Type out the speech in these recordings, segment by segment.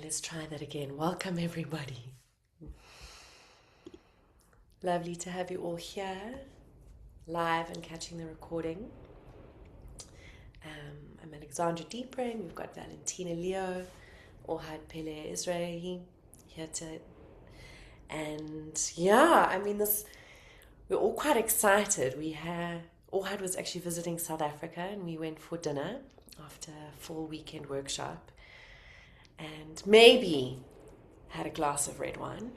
let's try that again. Welcome, everybody. Lovely to have you all here, live and catching the recording. I'm Alexandra Deepring. We've got Valentina Leo, Ohad Pele Israeli here to. And yeah, I mean, we're all quite excited. Ohad was actually visiting South Africa and we went for dinner after a full weekend workshop. And maybe had a glass of red wine,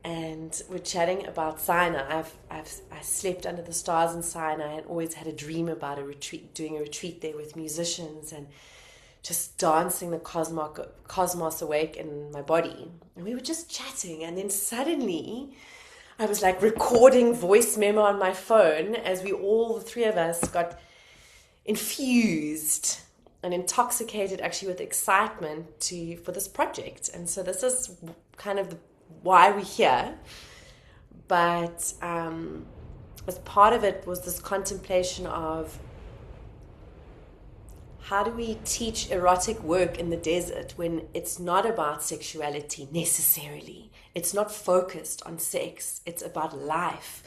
and we're chatting about Sinai. I slept under the stars in Sinai and always had a dream about doing a retreat there with musicians and just dancing the cosmos awake in my body. And we were just chatting, and then suddenly I was like recording voice memo on my phone as the three of us got infused and intoxicated actually with excitement for this project. And so this is kind of why we're here. But as part of it was this contemplation of how do we teach erotic work in the desert when it's not about sexuality necessarily. It's not focused on sex. It's about life.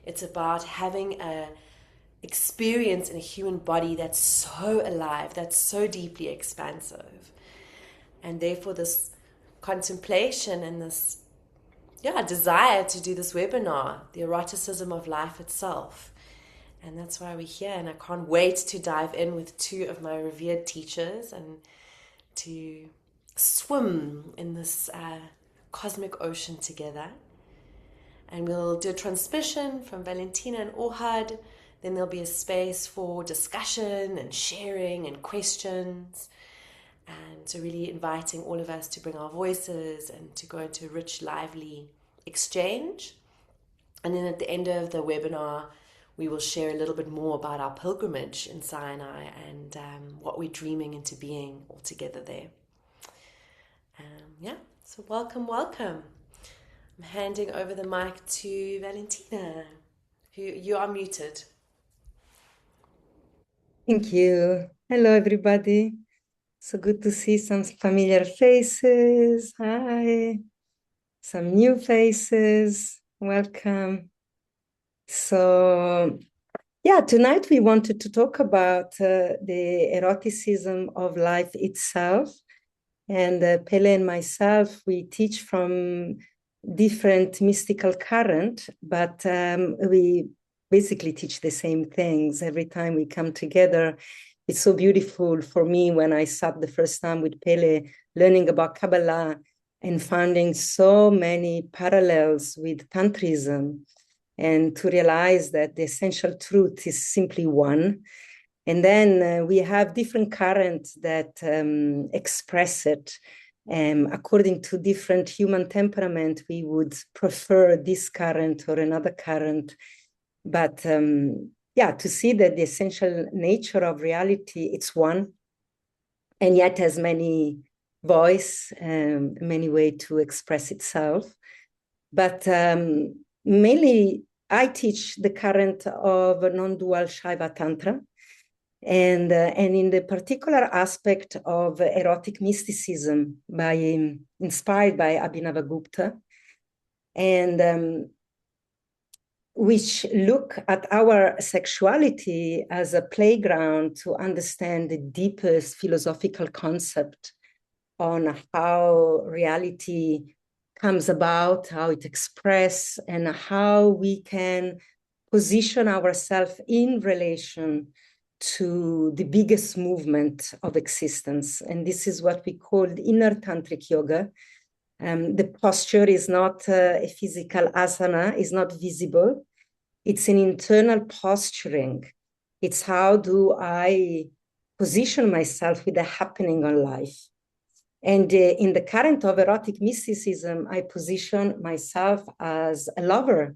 It's about having a experience in a human body that's so alive, that's so deeply expansive. And therefore this contemplation and this desire to do this webinar, the eroticism of life itself. And that's why we're here, and I can't wait to dive in with two of my revered teachers and to swim in this cosmic ocean together. And we'll do a transmission from Valentina and Ohad. Then there'll be a space for discussion and sharing and questions, and so really inviting all of us to bring our voices and to go into a rich, lively exchange. And then at the end of the webinar, we will share a little bit more about our pilgrimage in Sinai and what we're dreaming into being all together there. So welcome. I'm handing over the mic to Valentina, who you are muted. Thank you. Hello, everybody. So good to see some familiar faces. Hi. Some new faces. Welcome. So, tonight we wanted to talk about the eroticism of life itself. And Pele and myself, we teach from different mystical current, but we basically teach the same things every time we come together. It's so beautiful for me when I sat the first time with Pele learning about Kabbalah and finding so many parallels with Tantrism, and to realize that the essential truth is simply one. And then we have different currents that express it. According to different human temperament, we would prefer this current or another current. But to see that the essential nature of reality, it's one, and yet has many voice, many ways to express itself. But mainly, I teach the current of non-dual Shaiva Tantra, and in the particular aspect of erotic mysticism, inspired by Abhinavagupta, and which look at our sexuality as a playground to understand the deepest philosophical concept on how reality comes about, how it expresses, and how we can position ourselves in relation to the biggest movement of existence. And this is what we call inner tantric yoga. The posture is not a physical asana, is not visible. It's an internal posturing. It's how do I position myself with the happening on life. And in the current of erotic mysticism, I position myself as a lover,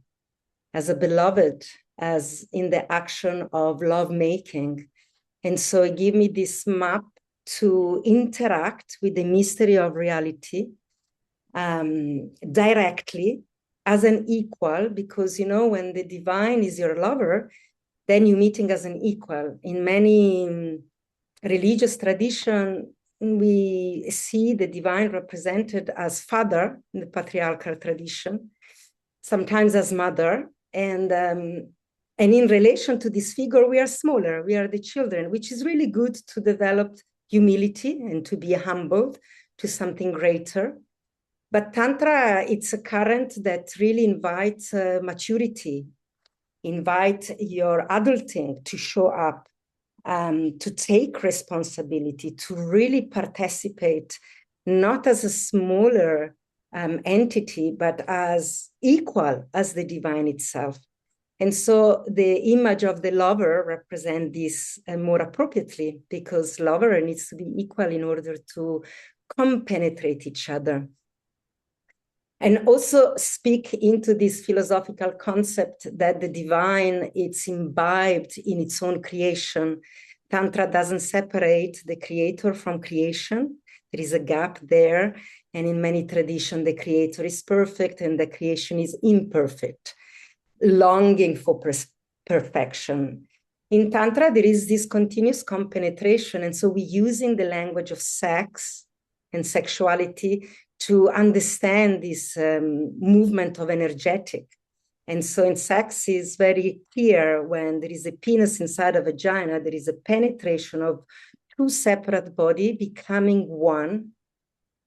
as a beloved, as in the action of lovemaking. And so it gave me this map to interact with the mystery of reality directly as an equal, because, when the divine is your lover, then you're meeting as an equal. In many religious tradition, we see the divine represented as father in the patriarchal tradition, sometimes as mother, and in relation to this figure, we are smaller, we are the children, which is really good to develop humility and to be humbled to something greater. But Tantra, it's a current that really invites maturity, invite your adulting to show up, to take responsibility, to really participate, not as a smaller entity, but as equal as the divine itself. And so the image of the lover represents this more appropriately, because lover needs to be equal in order to compenetrate each other. And also speak into this philosophical concept that the divine, it's imbibed in its own creation. Tantra doesn't separate the creator from creation. There is a gap there. And in many traditions, the creator is perfect and the creation is imperfect, longing for perfection. In Tantra, there is this continuous compenetration. And so we're using the language of sex and sexuality to understand this movement of energetic. And so in sex is very clear when there is a penis inside a vagina, there is a penetration of two separate bodies becoming one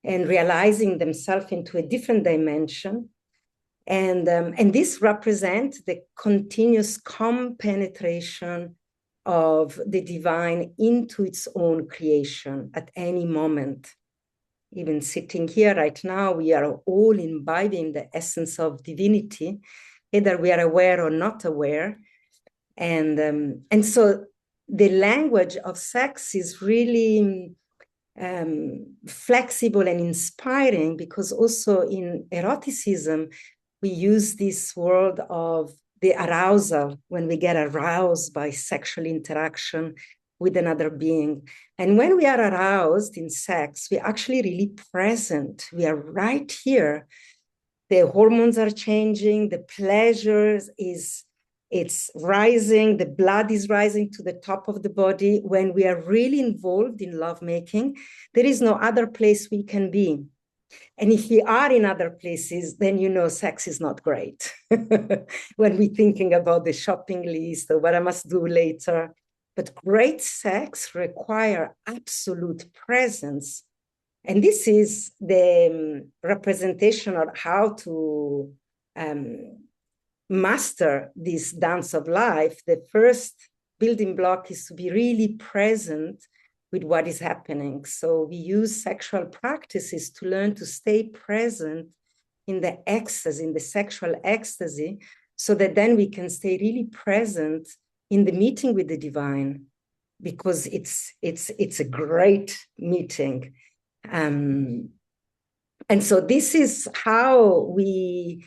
and realizing themselves into a different dimension. And this represents the continuous compenetration of the divine into its own creation at any moment. Even sitting here right now, we are all imbibing the essence of divinity, either we are aware or not aware. And so the language of sex is really flexible and inspiring, because also in eroticism, we use this word of the arousal, when we get aroused by sexual interaction with another being. And when we are aroused in sex, we're actually really present. We are right here. The hormones are changing, the pleasure it's rising, the blood is rising to the top of the body. When we are really involved in lovemaking, there is no other place we can be. And if we are in other places, then you know sex is not great. When we're thinking about the shopping list or what I must do later. But great sex requires absolute presence. And this is the representation of how to master this dance of life. The first building block is to be really present with what is happening. So we use sexual practices to learn to stay present in the ecstasy, in the sexual ecstasy, so that then we can stay really present in the meeting with the divine, because it's a great meeting. And so this is how we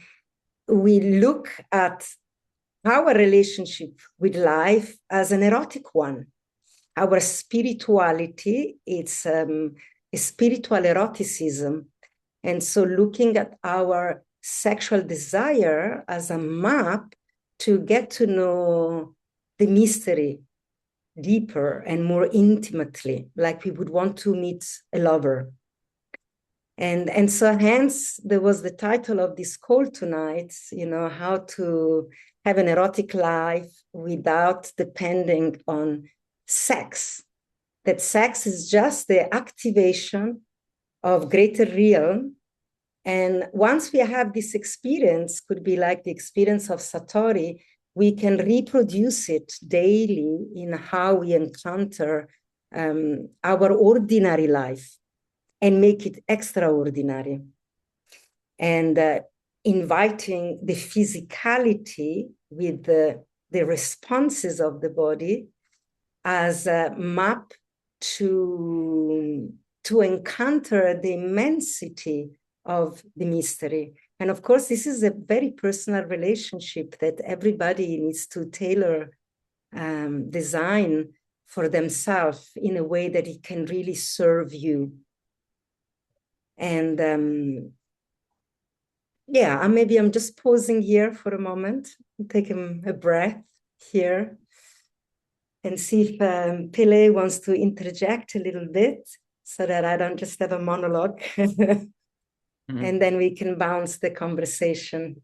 look at our relationship with life as an erotic one. Our spirituality, it's a spiritual eroticism. And so looking at our sexual desire as a map to get to know the mystery deeper and more intimately, like we would want to meet a lover. And so hence there was the title of this call tonight, how to have an erotic life without depending on sex. That sex is just the activation of greater realm. And once we have this experience, could be like the experience of Satori, we can reproduce it daily in how we encounter our ordinary life and make it extraordinary. And inviting the physicality with the responses of the body as a map to encounter the immensity of the mystery. And of course, this is a very personal relationship that everybody needs to tailor, design for themselves in a way that it can really serve you. And maybe I'm just pausing here for a moment, taking a breath here, and see if Pele wants to interject a little bit. so that I don't just have a monologue. Mhm. And then we can bounce the conversation.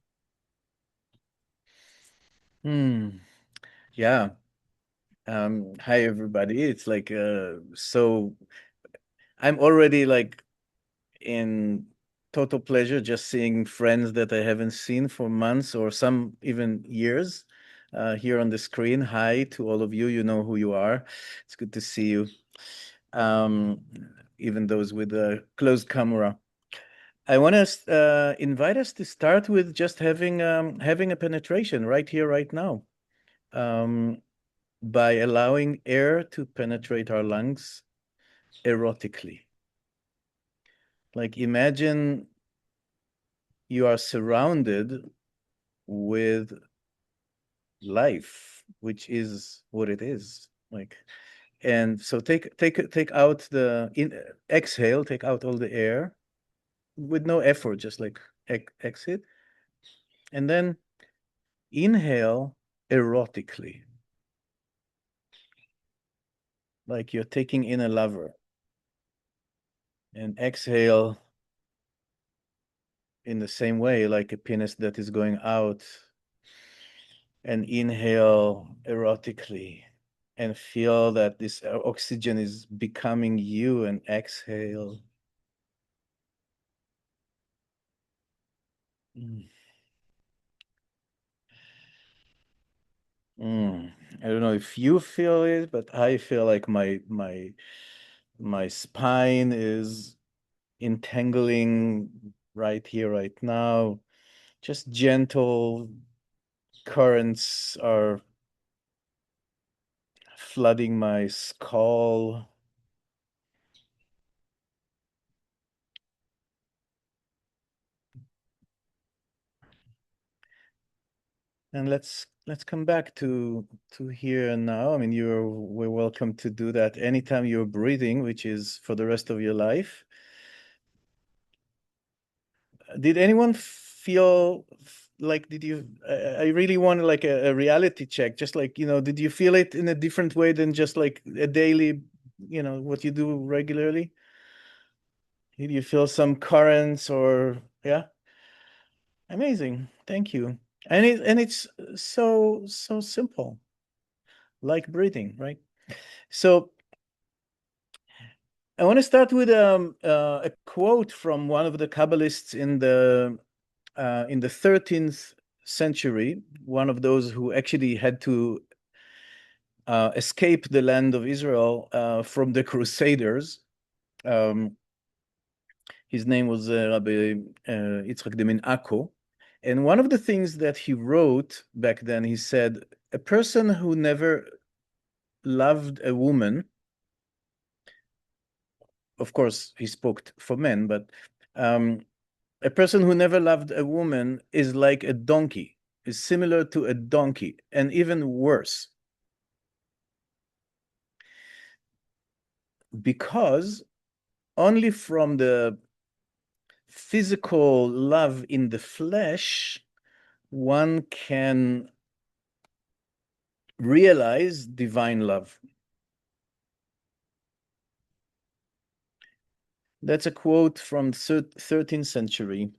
Yeah. Hi everybody. It's like so I'm already like in total pleasure just seeing friends that I haven't seen for months or some even years here on the screen. Hi to all of you. You know who you are. It's good to see you. Um, Even those with a closed camera. I want to invite us to start with just having a penetration right here, right now, by allowing air to penetrate our lungs erotically. Like imagine you are surrounded with life, which is what it is. Like, and so take out exhale, take out all the air with no effort, just like exit, and then inhale erotically, like you're taking in a lover, and exhale in the same way, like a penis that is going out, and inhale erotically and feel that this oxygen is becoming you, and exhale. Mm. I don't know if you feel it, but I feel like my spine is entangling right here, right now. Just gentle currents are flooding my skull. And let's come back to here and now. I mean, we're welcome to do that anytime you're breathing, which is for the rest of your life. Did anyone feel like, did you, I really want like a reality check, just like, did you feel it in a different way than just like a daily, what you do regularly? Did you feel some currents or, yeah? Amazing. Thank you. And it's so simple, like breathing, right? So I want to start with a quote from one of the Kabbalists in the 13th century, one of those who actually had to escape the land of Israel from the Crusaders. Um, his name was Rabbi Yitzchak de Akko. And one of the things that he wrote back then, he said, a person who never loved a woman, of course, he spoke for men, but a person who never loved a woman is like a donkey, is similar to a donkey, and even worse. Because only from the physical love in the flesh, one can realize divine love. That's a quote from 13th century.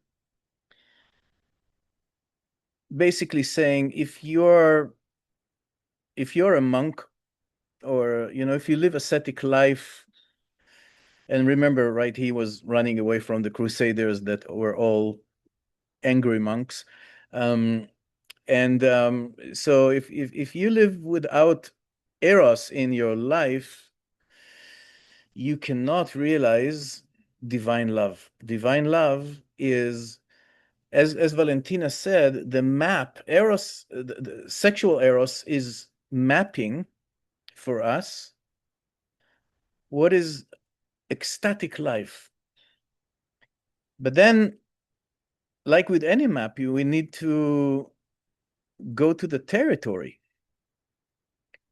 Basically saying if you're a monk, or if you live ascetic life, and remember, right, he was running away from the Crusaders that were all angry monks. So if you live without eros in your life, you cannot realize divine love. Divine love is, as Valentina said, the map. Eros, the sexual eros, is mapping for us what is ecstatic life. But then, like with any map, we need to go to the territory.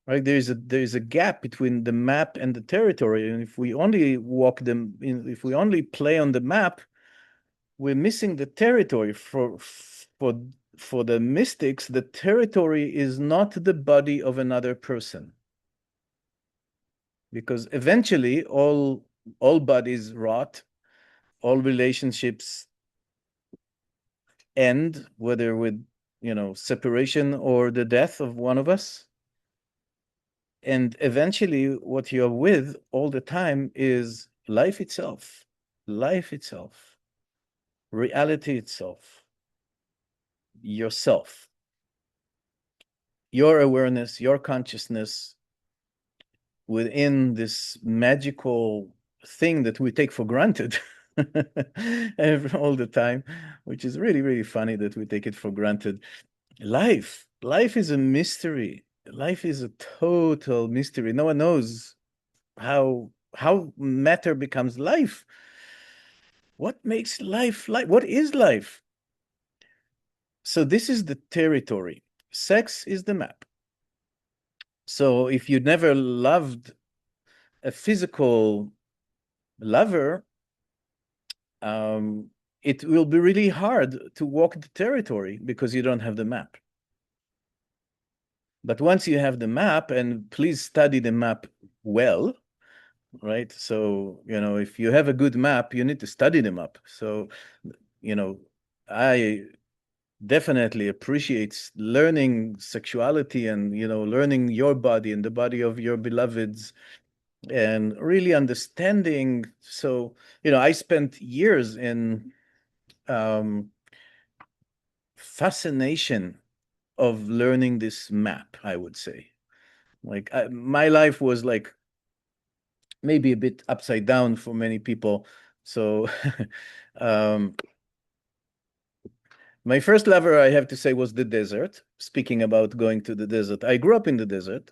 Right, there is a gap between the map and the territory, and if we only if we only play on the map, we're missing the territory. For the mystics, the territory is not the body of another person, because eventually all all bodies rot, all relationships end, whether with, separation or the death of one of us. And eventually, what you're with all the time is life itself, reality itself, yourself, your awareness, your consciousness within this magical thing that we take for granted all the time, which is really, really funny that we take it for granted. Life is a mystery. Life is a total mystery. No one knows how matter becomes life. What makes life life? What is life? So this is the territory. Sex is the map. So if you never loved a physical lover, it will be really hard to walk the territory because you don't have the map. But once you have the map, and please study the map well, right? So, if you have a good map, you need to study the map. So, I definitely appreciate learning sexuality and, learning your body and the body of your beloveds and really understanding. So, I spent years in fascination of learning this map, I would say. Like my life was like maybe a bit upside down for many people. So my first lover, I have to say, was the desert. Speaking about going to the desert, I grew up in the desert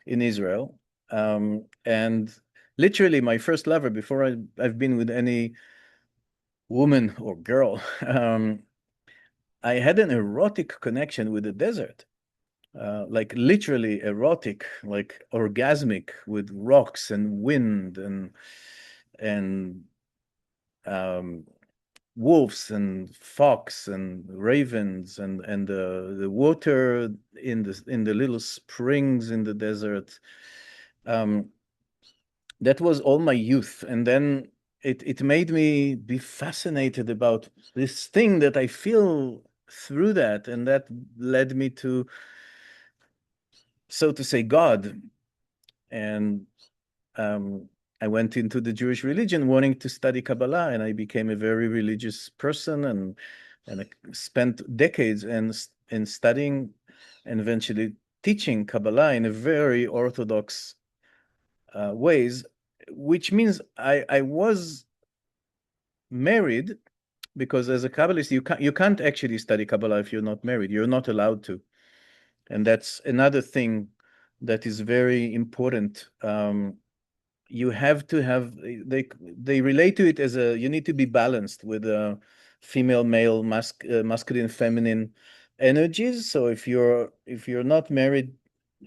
in Israel. And literally my first lover before I've been with any woman or girl, I had an erotic connection with the desert. Like literally erotic, like orgasmic, with rocks and wind and wolves and fox and ravens and the water in the little springs in the desert. That was all my youth, and then it made me be fascinated about this thing that I feel through that, and that led me to, so to say, God. And I went into the Jewish religion wanting to study Kabbalah, and I became a very religious person, and I spent decades in studying and eventually teaching Kabbalah in a very orthodox ways, which means I was married, because as a Kabbalist you can't actually study Kabbalah if you're not married. You're not allowed to, and that's another thing that is very important. You have to have, they relate to it as you need to be balanced with female, male, masculine, feminine energies. So if you're not married,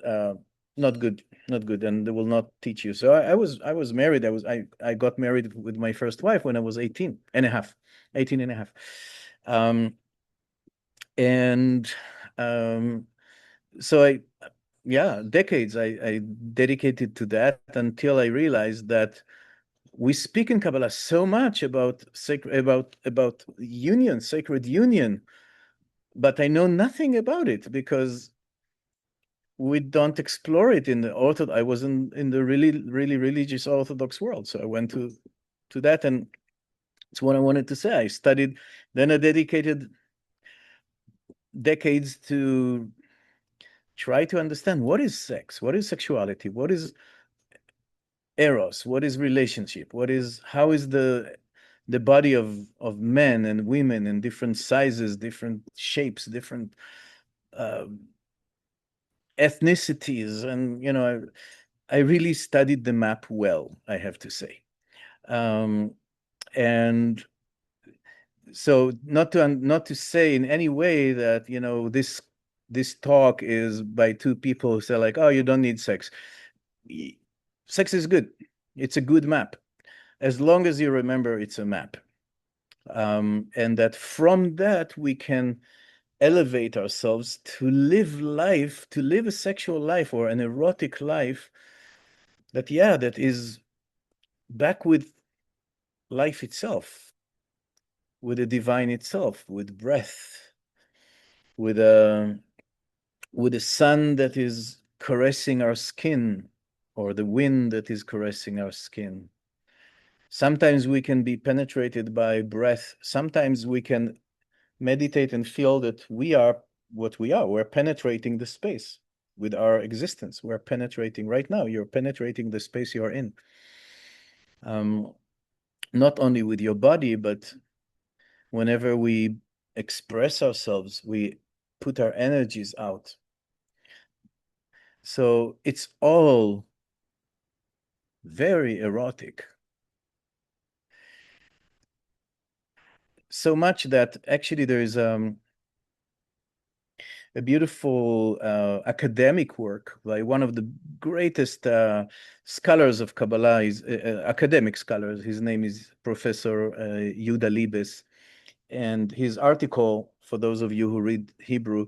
uh, not good, and they will not teach you. So I was married. I got married with my first wife when I was 18 and a half. Um, and so decades I dedicated to that until I realized that we speak in Kabbalah so much about about union, sacred union, but I know nothing about it because we don't explore it in the I was in the really, really religious Orthodox world. So I went to that, and it's what I wanted to say. I studied, then I dedicated decades to try to understand what is sex, what is sexuality, what is eros, what is relationship, how is the body of men and women in different sizes, different shapes, different ethnicities. And I really studied the map well, I have to say. And so not to say in any way that this talk is by two people who say like, oh, you don't need sex. Sex is good. It's a good map, as long as you remember it's a map. And that from that we can elevate ourselves to live a sexual life or an erotic life that is back with life itself, with the divine itself, with breath, with a sun that is caressing our skin, or the wind that is caressing our skin. Sometimes we can be penetrated by breath. Sometimes we can meditate and feel that we are what we are. We're penetrating the space with our existence. We're penetrating right now. You're penetrating the space you're in. Not only with your body, but whenever we express ourselves, we put our energies out. So it's all very erotic. So much that actually there is a beautiful academic work by one of the greatest scholars of Kabbalah, academic scholars. His name is Professor Yehuda Libes. And his article, for those of you who read Hebrew,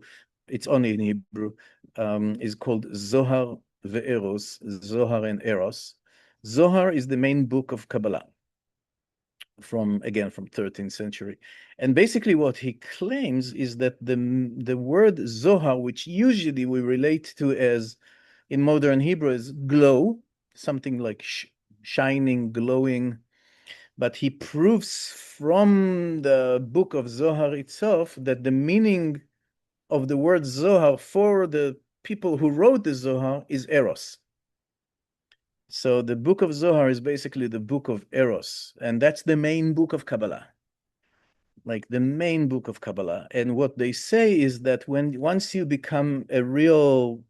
it's only in Hebrew, is called Zohar ve'eros, Zohar and Eros. Zohar is the main book of Kabbalah from 13th century. And basically what he claims is that the word Zohar, which usually we relate to as in modern Hebrew as glow, something like shining, glowing, but he proves from the book of Zohar itself that the meaning of the word Zohar for the people who wrote the Zohar is Eros. So the book of Zohar is basically the book of Eros, and that's the main book of Kabbalah, like the main book of Kabbalah. And what they say is that once you become a real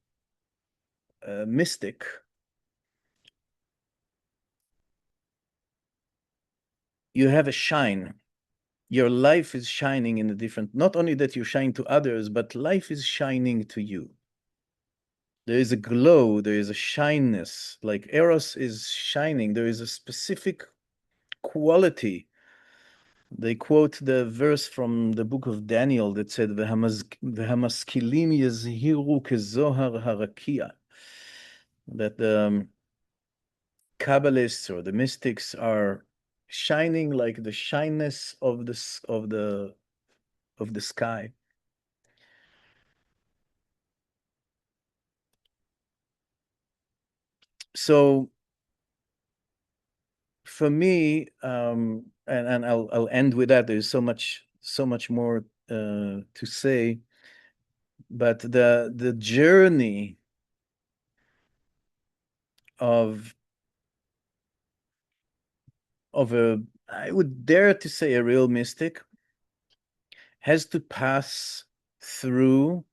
mystic, you have a shine. Your life is shining in a different, not only that you shine to others, but life is shining to you. There is a glow, there is a shyness, like Eros is shining. There is a specific quality. They quote the verse from the book of Daniel that said, "V'hamaskilim yazhiru kezohar harakia," that the Kabbalists or the mystics are shining like the shyness of the sky. So for me, and I'll end with that. There's so much more to say, but the journey of a, I would dare to say, a real mystic has to pass through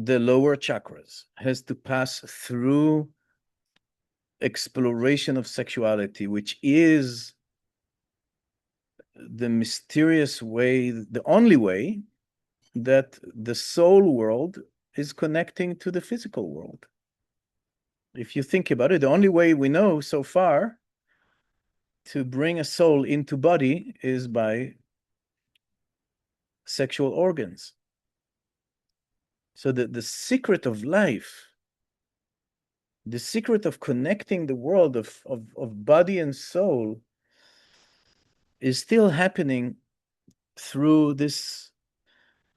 the lower chakras, has to pass through exploration of sexuality, which is the mysterious way, the only way that the soul world is connecting to the physical world. If you think about it, the only way we know so far to bring a soul into body is by sexual organs. So the secret of life, the secret of connecting the world of body and soul is still happening through this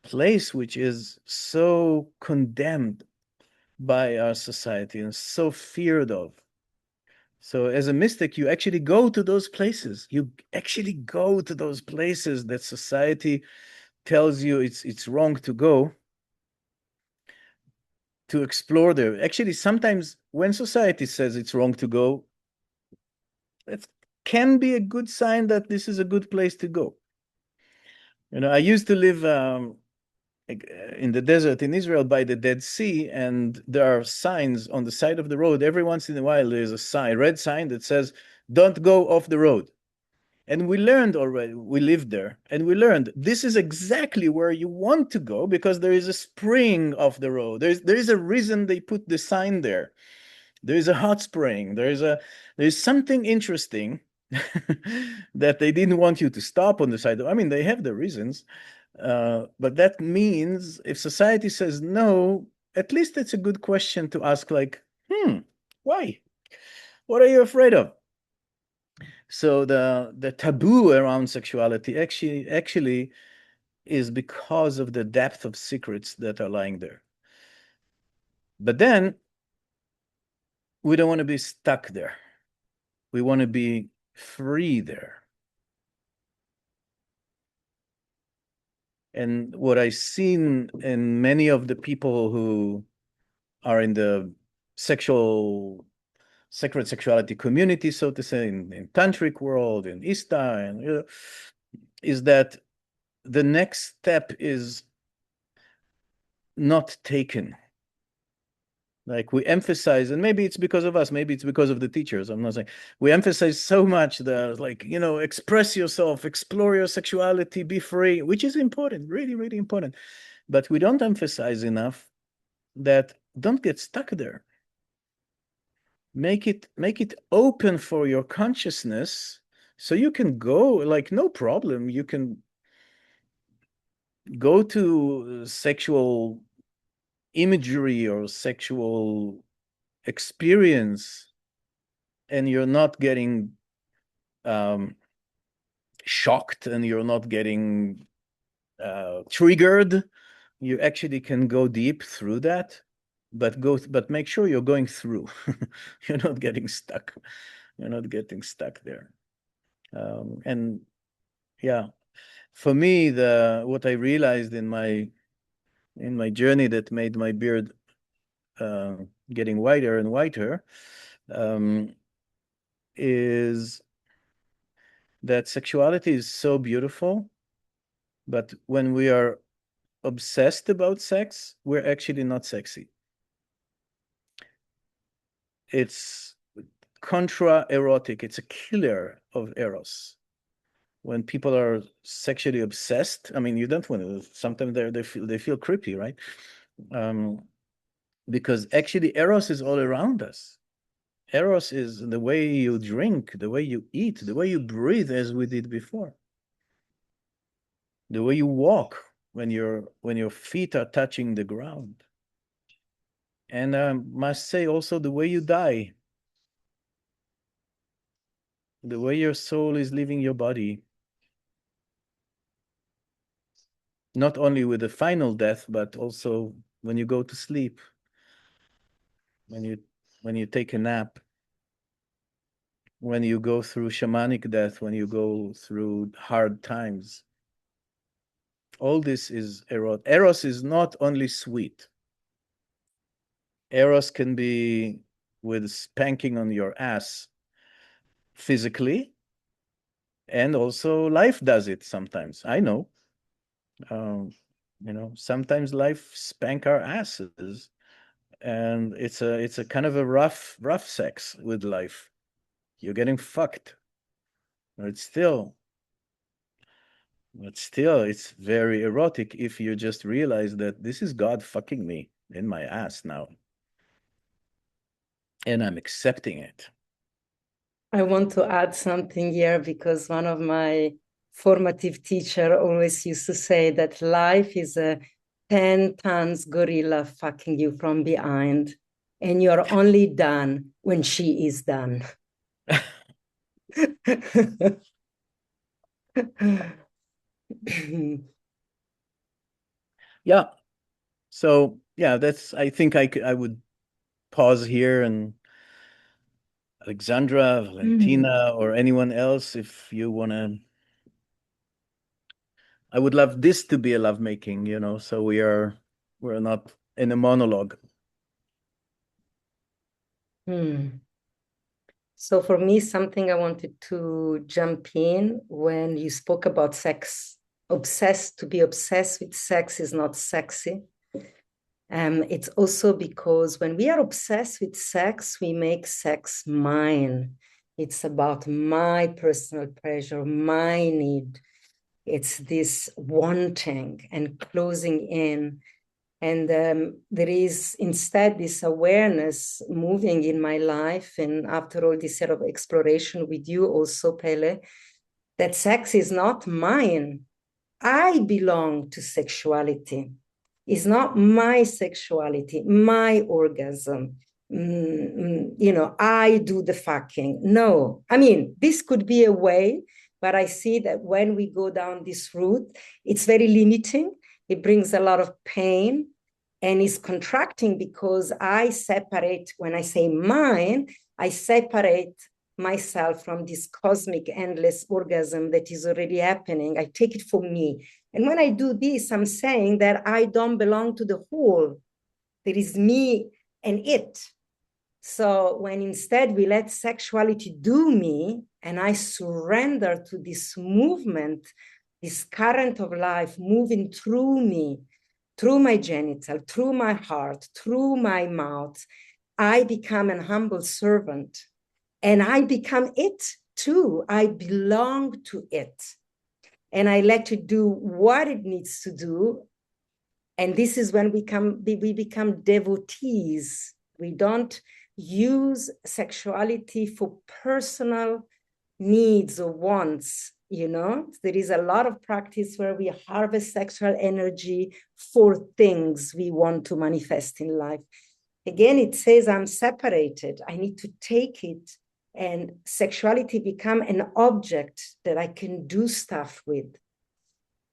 place which is so condemned by our society and so feared of. So as a mystic, you actually go to those places. You actually go to those places that society tells you it's wrong to go, to explore there. Actually, sometimes when society says it's wrong to go, it can be a good sign that this is a good place to go. I used to live in the desert in Israel by the Dead Sea, and there are signs on the side of the road. Every once in a while, there's a sign, red sign that says, "Don't go off the road." And we learned already, we lived there, and we learned this is exactly where you want to go because there is a spring off the road. There is a reason they put the sign there. There is a hot spring. There's something interesting that they didn't want you to stop on the side. I mean, they have the reasons, but that means if society says no, at least it's a good question to ask, like, why? What are you afraid of? So the taboo around sexuality actually is because of the depth of secrets that are lying there. But then we don't want to be stuck there. We want to be free there. And what I've seen in many of the people who are in the sacred sexuality community, so to say, in tantric world, in Ista, and is that the next step is not taken. Like we emphasize, and maybe it's because of us, maybe it's because of the teachers. I'm not saying we emphasize so much that, like, express yourself, explore your sexuality, be free, which is important, really, really important. But we don't emphasize enough that don't get stuck there. Make it open for your consciousness, so you can go, like, no problem. You can go to sexual imagery or sexual experience, and you're not getting shocked, and you're not getting triggered. You actually can go deep through that, but make sure you're going through. You're not getting stuck. You're not getting stuck there. And yeah, for me, what I realized in my journey that made my beard getting whiter and whiter, is that sexuality is so beautiful, but when we are obsessed about sex, we're actually not sexy. It's contra-erotic. It's a killer of eros. When people are sexually obsessed, I mean, you don't want to. Sometimes they feel creepy, right? Because actually, eros is all around us. Eros is the way you drink, the way you eat, the way you breathe, as we did before. The way you walk when your feet are touching the ground. And I must say also the way you die, the way your soul is leaving your body. Not only with the final death, but also when you go to sleep, when you take a nap, when you go through shamanic death, when you go through hard times. All this is eros. Eros is not only sweet. Eros can be with spanking on your ass physically, and also life does it sometimes. I know. Sometimes life spank our asses, and it's a kind of a rough sex with life. You're getting fucked. But still, it's very erotic if you just realize that this is God fucking me in my ass now, and I'm accepting it. I want to add something here, because one of my formative teacher always used to say that life is a 10 tons gorilla fucking you from behind, and you're only done when she is done. Yeah. So yeah, I think I would pause here, and Alexandra, Valentina, or anyone else, if you want to. I would love this to be a lovemaking, so we're not in a monologue. So for me, something I wanted to jump in when you spoke about sex. To be obsessed with sex is not sexy. It's also because when we are obsessed with sex, we make sex mine. It's about my personal pleasure, my need. It's this wanting and closing in. And there is instead this awareness moving in my life. And after all this sort of exploration with you also, Pele, that sex is not mine. I belong to sexuality. It's not my sexuality, my orgasm. I do the fucking. No, I mean, this could be a way, but I see that when we go down this route, it's very limiting. It brings a lot of pain and is contracting because I separate, when I say mine, I separate myself from this cosmic endless orgasm that is already happening. I take it for me. And when I do this, I'm saying that I don't belong to the whole. There is me and it. So when instead we let sexuality do me and I surrender to this movement, this current of life moving through me, through my genital, through my heart, through my mouth, I become an humble servant and I become it too. I belong to it. And I let it do what it needs to do. And this is when we become devotees. We don't use sexuality for personal needs or wants. There is a lot of practice where we harvest sexual energy for things we want to manifest in life. Again, it says I'm separated. I need to take it and sexuality become an object that I can do stuff with.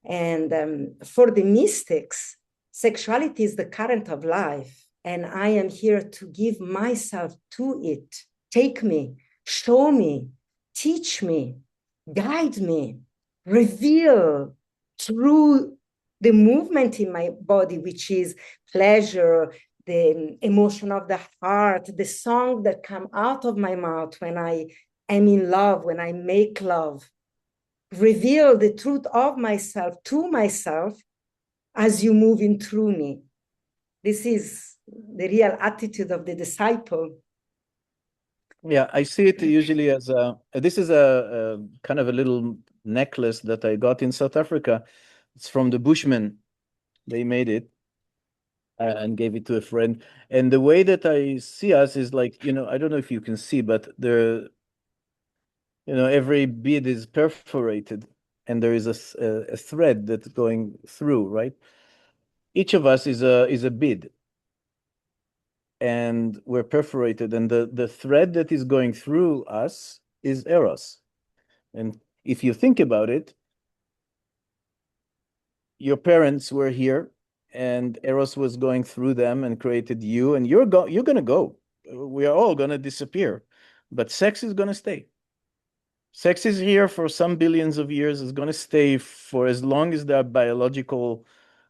And for the mystics, sexuality is the current of life. And I am here to give myself to it. Take me, show me, teach me, guide me, reveal through the movement in my body, which is pleasure, the emotion of the heart, the song that come out of my mouth when I am in love, when I make love. Reveal the truth of myself to myself as you move in through me. This is the real attitude of the disciple. Yeah, I see it usually as this is a kind of a little necklace that I got in South Africa. It's from the Bushmen. They made it and gave it to a friend. And the way that I see us is like, I don't know if you can see, but every bead is perforated and there is a thread that's going through, right? Each of us is a bead and we're perforated, and the thread that is going through us is Eros. And if you think about it, your parents were here and Eros was going through them and created you, and you're going to go. We are all going to disappear, but sex is going to stay. Sex is here for some billions of years. It's going to stay for as long as there are biological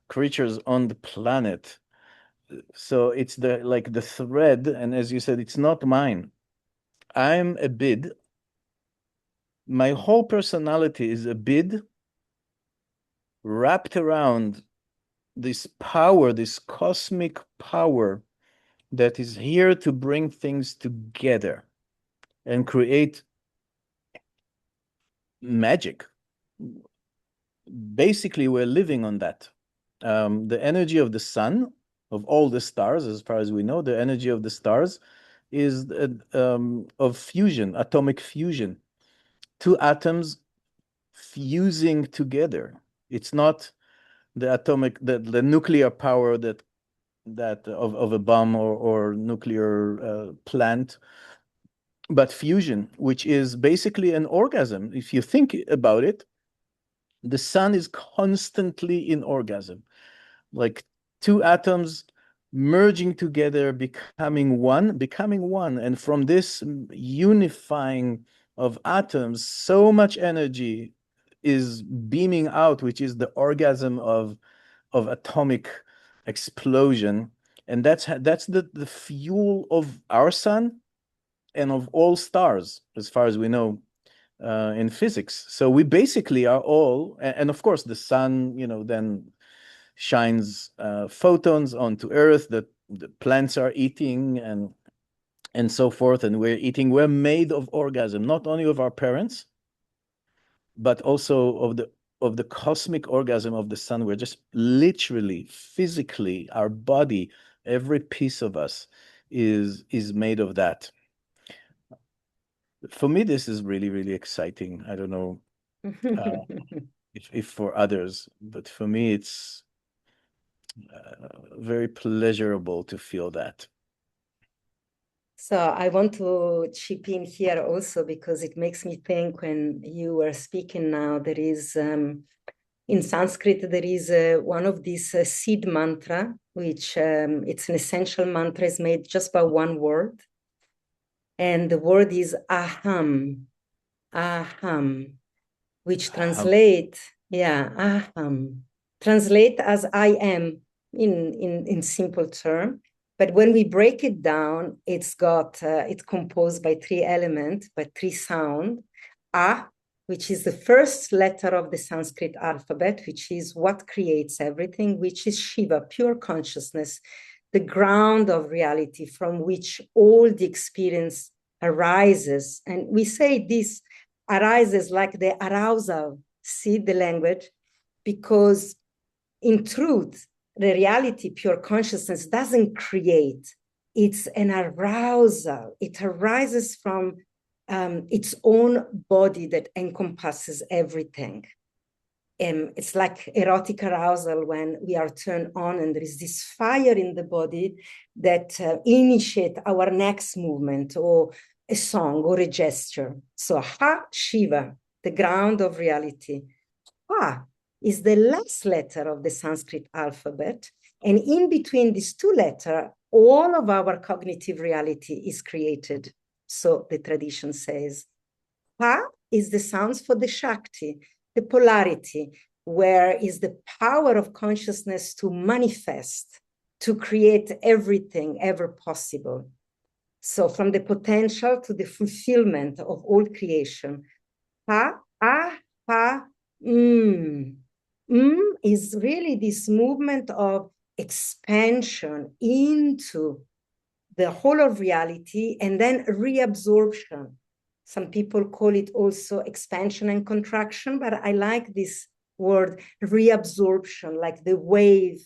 creatures on the planet. So it's the thread, and as you said, it's not mine. I'm a bid. My whole personality is a bid wrapped around this power, this cosmic power that is here to bring things together and create magic. Basically, we're living on that. The energy of the sun, of all the stars, as far as we know, the energy of the stars is of fusion, atomic fusion. Two atoms fusing together. It's not the nuclear power that of a bomb or nuclear plant, but fusion, which is basically an orgasm. If you think about it, the sun is constantly in orgasm, like two atoms merging together, becoming one. And from this unifying of atoms, so much energy is beaming out, which is the orgasm of atomic explosion. And that's the fuel of our sun and of all stars, as far as we know, in physics. So we basically are all, and of course the sun, then shines photons onto Earth that the plants are eating and so forth, and we're eating. We're made of orgasm, not only of our parents, but also of the cosmic orgasm of the sun. We're just literally, physically, our body, every piece of us is made of that. For me, this is really, really exciting. I don't know if for others, but for me, it's very pleasurable to feel that. So I want to chip in here also because it makes me think when you were speaking now, there is, in Sanskrit, there is one of these seed mantra, which it's an essential mantra, is made just by one word. And the word is aham, aham, which translate, translate as I am in simple term. But when we break it down, it's composed by three elements, by three sound. A, which is the first letter of the Sanskrit alphabet, which is what creates everything, which is Shiva, pure consciousness, the ground of reality from which all the experience arises. And we say this arises like the arousal, see the language, because in truth, the reality, pure consciousness, doesn't create. It's an arousal. It arises from its own body that encompasses everything. It's like erotic arousal when we are turned on and there is this fire in the body that initiate our next movement or a song or a gesture. So Ha, Shiva, the ground of reality. Ha is the last letter of the Sanskrit alphabet. And in between these two letters, all of our cognitive reality is created. So the tradition says, Pa is the sounds for the Shakti, the polarity, where is the power of consciousness to manifest, to create everything ever possible. So from the potential to the fulfillment of all creation. Pa, ah, pa, is really this movement of expansion into the whole of reality and then reabsorption. Some people call it also expansion and contraction, but I like this word reabsorption, like the wave,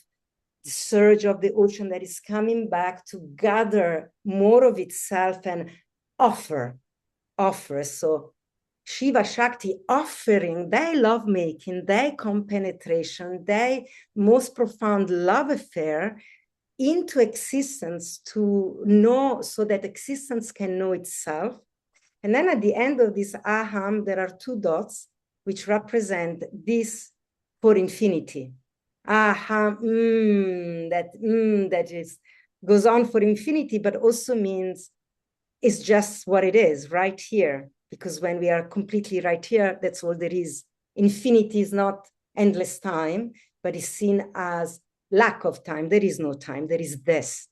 the surge of the ocean that is coming back to gather more of itself and offer. So Shiva Shakti offering their lovemaking, their compenetration, their most profound love affair into existence to know, so that existence can know itself. And then at the end of this aham, there are two dots which represent this for infinity. Aham, that is goes on for infinity, but also means it's just what it is right here. Because when we are completely right here, that's all there is. Infinity is not endless time, but is seen as lack of time. There is no time. There is this.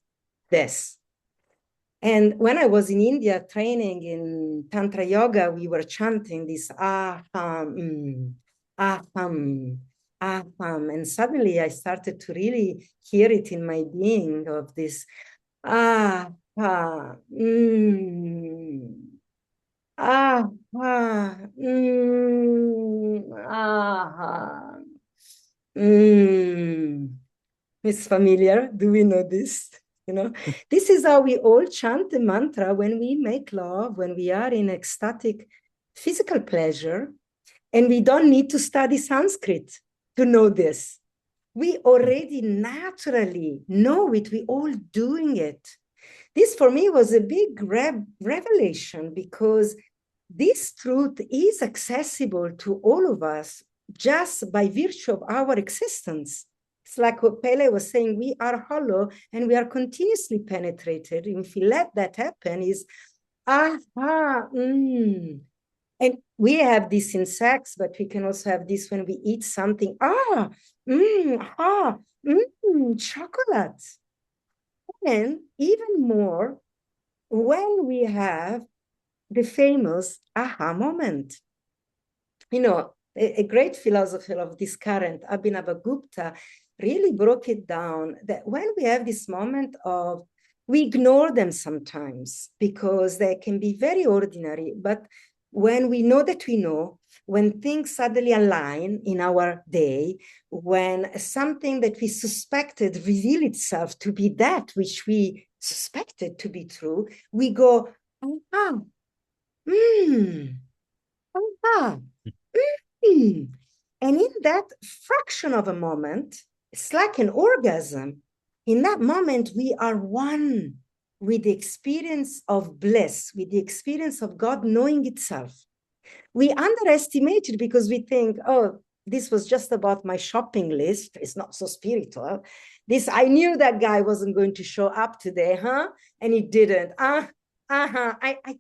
And when I was in India training in Tantra Yoga, we were chanting this aham, aham, aham. And suddenly I started to really hear it in my being of this ah, ah, ah, ah, ah, It's familiar. Do we know this? You know, this is how we all chant the mantra when we make love, when we are in ecstatic physical pleasure, and we don't need to study Sanskrit to know this. We already naturally know it. We all doing it. This for me was a big revelation because this truth is accessible to all of us just by virtue of our existence. It's like what Pele was saying, we are hollow and we are continuously penetrated. And if we let that happen, is and we have this in sex, but we can also have this when we eat something. Chocolate. And even more when we have the famous aha moment. You know, a great philosopher of this current, Abhinavagupta, really broke it down that when we have this moment of, we ignore them sometimes because they can be very ordinary, but when we know that we know, when things suddenly align in our day, when something that we suspected reveal itself to be that which we suspected to be true, we go, and in that fraction of a moment, it's like an orgasm. In that moment, we are one with the experience of bliss, with the experience of God knowing itself. We underestimate it because we think, oh, this was just about my shopping list. It's not so spiritual. This, I knew that guy wasn't going to show up today, huh? And he didn't. I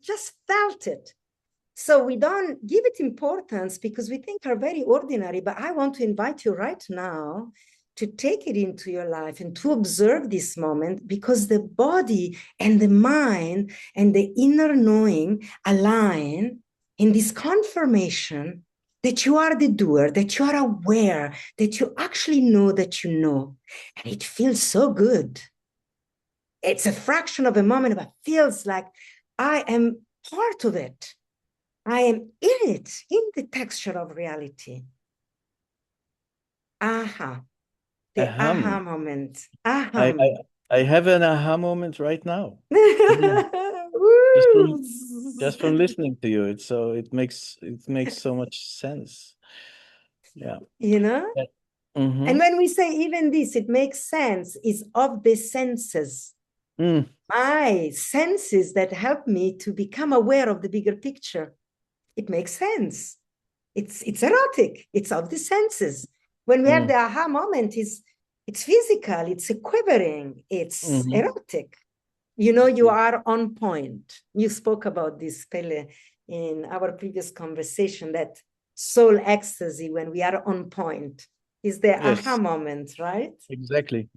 just felt it. So we don't give it importance because we think are very ordinary. But I want to invite you right now to take it into your life and to observe this moment, because the body and the mind and the inner knowing align in this confirmation that you are the doer, that you are aware, that you actually know that you know. And it feels so good. It's a fraction of a moment, but feels like I am part of it. I am in it, in the texture of reality. Aha. The aha Ahem. moment. I, Aha. I I have an aha moment right now. Yeah. Just from just from listening to you. It's so it makes so much sense. Yeah. You know? Yeah. Mm-hmm. And when we say even this, it makes sense, is of the senses. My senses that help me to become aware of the bigger picture. It makes sense. It's erotic. It's of the senses. When we have the aha moment, it's physical, it's quivering, it's erotic. You know, you are on point. You spoke about this, Pele, in our previous conversation, that soul ecstasy when we are on point is the Yes, aha moment, right? exactly.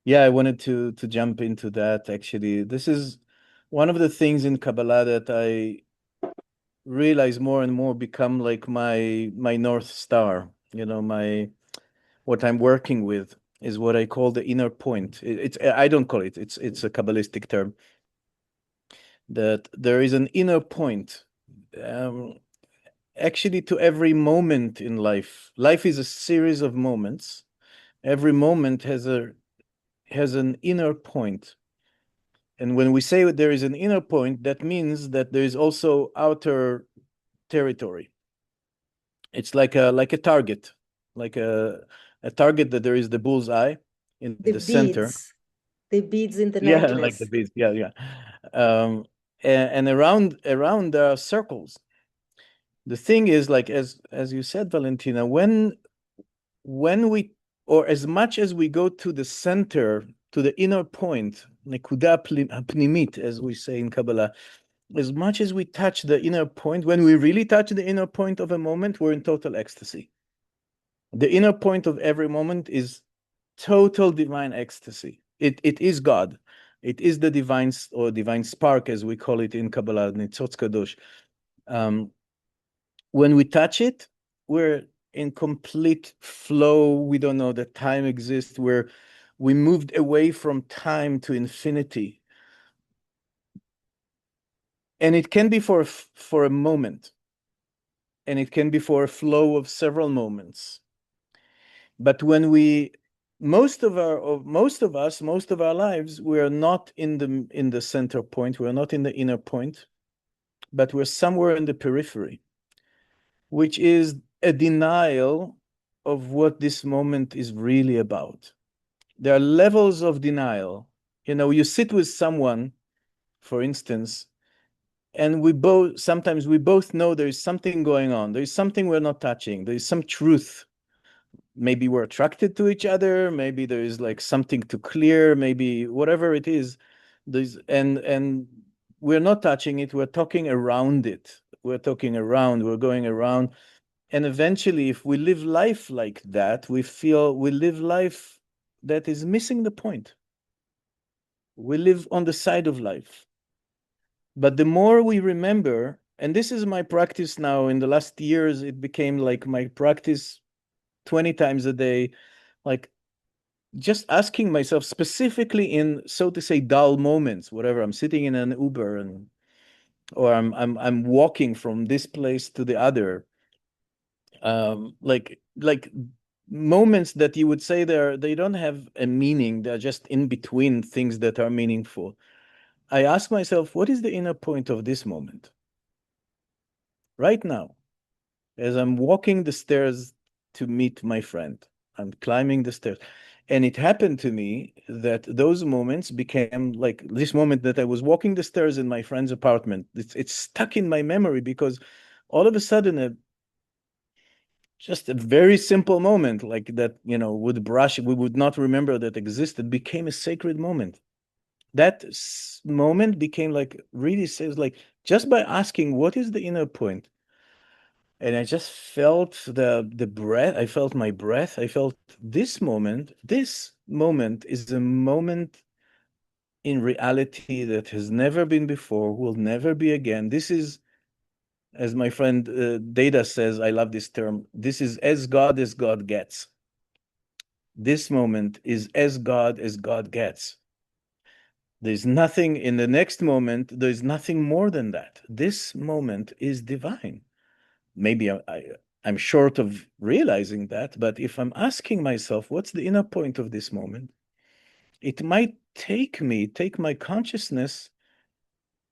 Yeah, I wanted to jump into that actually. This is one of the things in Kabbalah that I realize more and more become like my North Star. You know, my what I'm working with is what I call the inner point. It's I don't call it. It's a Kabbalistic term. That there is an inner point. Actually, to every moment in life. Life is a series of moments. Every moment has an inner point. And when we say there is an inner point, that means that there is also outer territory. It's like a target, like a target that there is the bullseye in the center. The beads in the Yeah, like the necklace. bees. Yeah, yeah. And around there are circles. The thing is, like as you said, Valentina, when we or as much as we go to the center, to the inner point, nekuda pnimit, as we say in Kabbalah, as much as we touch the inner point, when we really touch the inner point of a moment, we're in total ecstasy. The inner point of every moment is total divine ecstasy. It is God. It is the divine or divine spark, as we call it in Kabbalah, Nitzotz Kadosh. When we touch it, we're in complete flow. We don't know that time exists. We moved away from time to infinity. And it can be for a moment. And it can be for a flow of several moments. But when most of our lives, we are not in the center point. We're not in the inner point, but we're somewhere in the periphery, which is a denial of what this moment is really about. There are levels of denial. You know, you sit with someone, for instance, and sometimes we both know there is something going on. There is something we're not touching. There is some truth. Maybe we're attracted to each other. Maybe there is like something to clear. Maybe whatever it is, and we're not touching it. We're talking around it. We're talking around. We're going around. And eventually, if we live life like that, we live life that is missing the point. We live on the side of life. But the more we remember, and this is my practice now, in the last years, it became like my practice 20 times a day, like just asking myself specifically in, so to say, dull moments, whatever, I'm sitting in an Uber or I'm walking from this place to the other, like moments that you would say they don't have a meaning. They're just in between things that are meaningful. I ask myself, what is the inner point of this moment? Right now, as I'm walking the stairs to meet my friend, I'm climbing the stairs. And it happened to me that those moments became like this moment that I was walking the stairs in my friend's apartment. It's stuck in my memory because all of a sudden, just a very simple moment like that, would brush, we would not remember that existed, became a sacred moment. That moment became like really says like just by asking what is the inner point, and I just felt the breath. I felt my breath. I felt this moment. This moment is a moment in reality that has never been before, will never be again. This is, as my friend Data says, I love this term. This is as God gets. This moment is as God gets. There's nothing in the next moment. There's nothing more than that. This moment is divine. Maybe I'm short of realizing that, but if I'm asking myself, what's the inner point of this moment? It might take my consciousness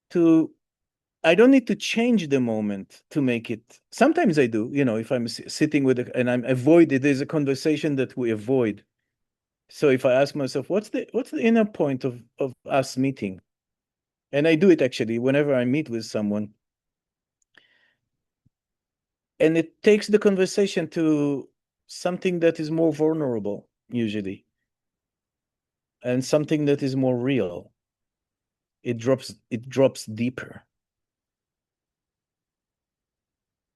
to, I don't need to change the moment to make it. Sometimes I do, if I'm sitting with, and I'm avoided, there's a conversation that we avoid. So if I ask myself, what's the inner point of us meeting? And I do it actually whenever I meet with someone. And it takes the conversation to something that is more vulnerable, usually, and something that is more real. It drops deeper.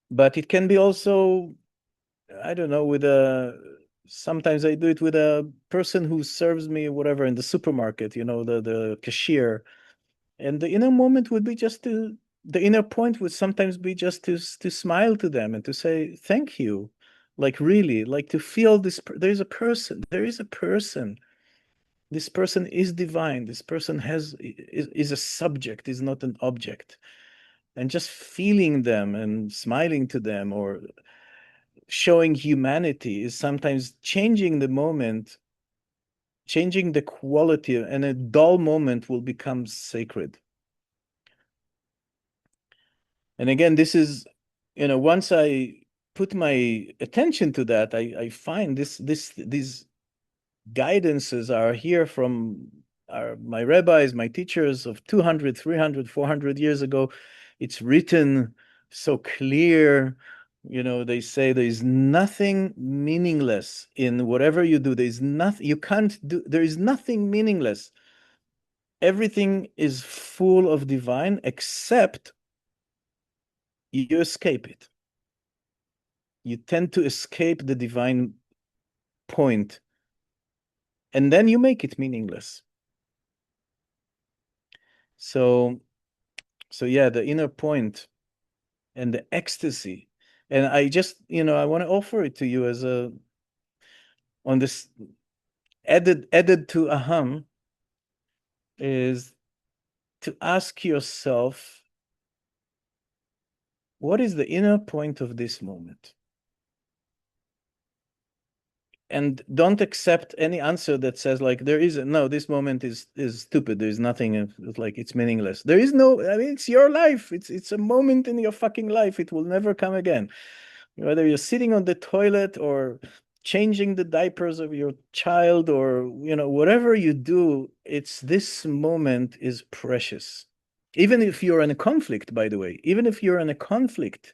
But it can be also, I don't know, sometimes I do it with a person who serves me, whatever, in the supermarket, the cashier. And the inner moment would be the inner point would sometimes be just to smile to them and to say, thank you. Like really, like to feel there is a person. This person is divine. This person is a subject, is not an object. And just feeling them and smiling to them or showing humanity is sometimes changing the moment, changing the quality, and a dull moment will become sacred. And again, this is, once I put my attention to that, I find these guidances are here from my rabbis, my teachers of 200, 300, 400 years ago. It's written so clear. They say there is nothing meaningless in whatever you do. There's nothing you can't do. There is nothing meaningless. Everything is full of divine, except you escape it. You tend to escape the divine point, and then you make it meaningless. So yeah, the inner point and the ecstasy. And I just, I want to offer it to you as on this added to aham, is to ask yourself, what is the inner point of this moment? And don't accept any answer that says like no, this moment is stupid. There's nothing, it's like it's meaningless. There is no, I mean, it's your life. It's a moment in your fucking life. It will never come again. Whether you're sitting on the toilet or changing the diapers of your child or whatever you do, it's this moment is precious. Even if you're in a conflict, by the way, even if you're in a conflict,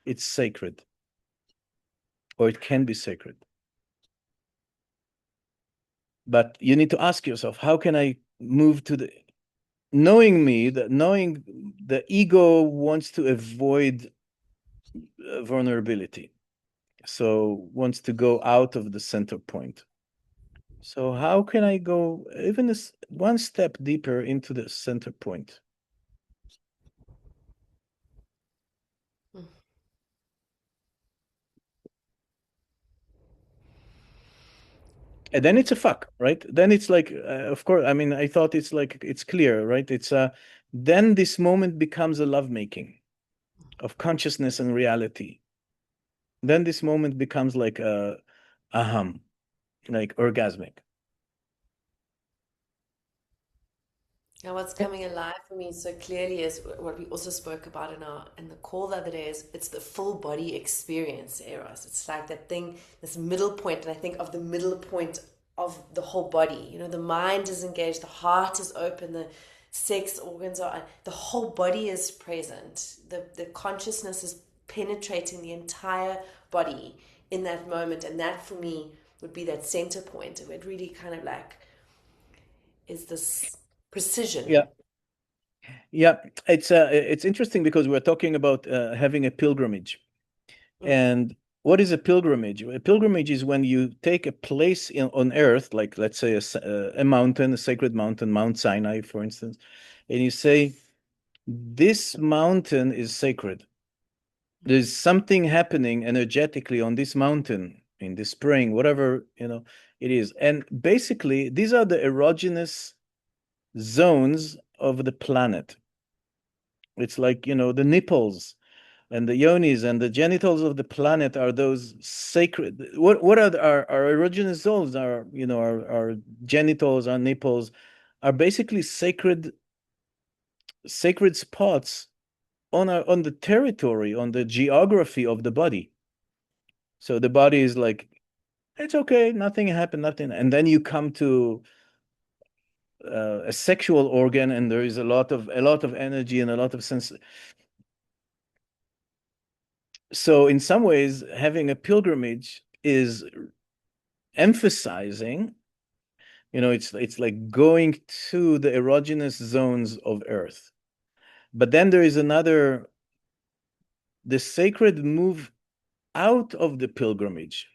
it's sacred, or it can be sacred. But you need to ask yourself, how can I move to the knowing the ego wants to avoid vulnerability, so wants to go out of the center point. So how can I go even one step deeper into the center point? And then it's a fuck, right? Then it's like, of course, I mean, I thought it's like, it's clear, right? It's then this moment becomes a lovemaking of consciousness and reality. Then this moment becomes like a aham, like orgasmic. Now, what's coming alive for me so clearly is what we also spoke about in the call the other day. Is it's the full body experience, Eros. It's like that thing, this middle point, and I think of the middle point of the whole body. You know, the mind is engaged, the heart is open, the sex organs are, the whole body is present. The consciousness is penetrating the entire body in that moment. And that for me would be that center point. It would really kind of like is this precision. Yeah. Yeah, it's interesting because we're talking about having a pilgrimage. And what is a pilgrimage? A pilgrimage is when you take a place on earth, like let's say a mountain, a sacred mountain, Mount Sinai, for instance, and you say, this mountain is sacred. There's something happening energetically on this mountain in the spring, whatever, it is. And basically, these are the erogenous zones of the planet. It's like, the nipples and the yonis and the genitals of the planet are those sacred. What are our erogenous zones? Our genitals, our nipples are basically sacred spots on the territory, on the geography of the body. So the body is like, it's okay, nothing happened, nothing. And then you come to a sexual organ, and there is a lot of energy and a lot of sense. So in some ways, having a pilgrimage is emphasizing, it's like going to the erogenous zones of Earth. But then there is the sacred move out of the pilgrimage.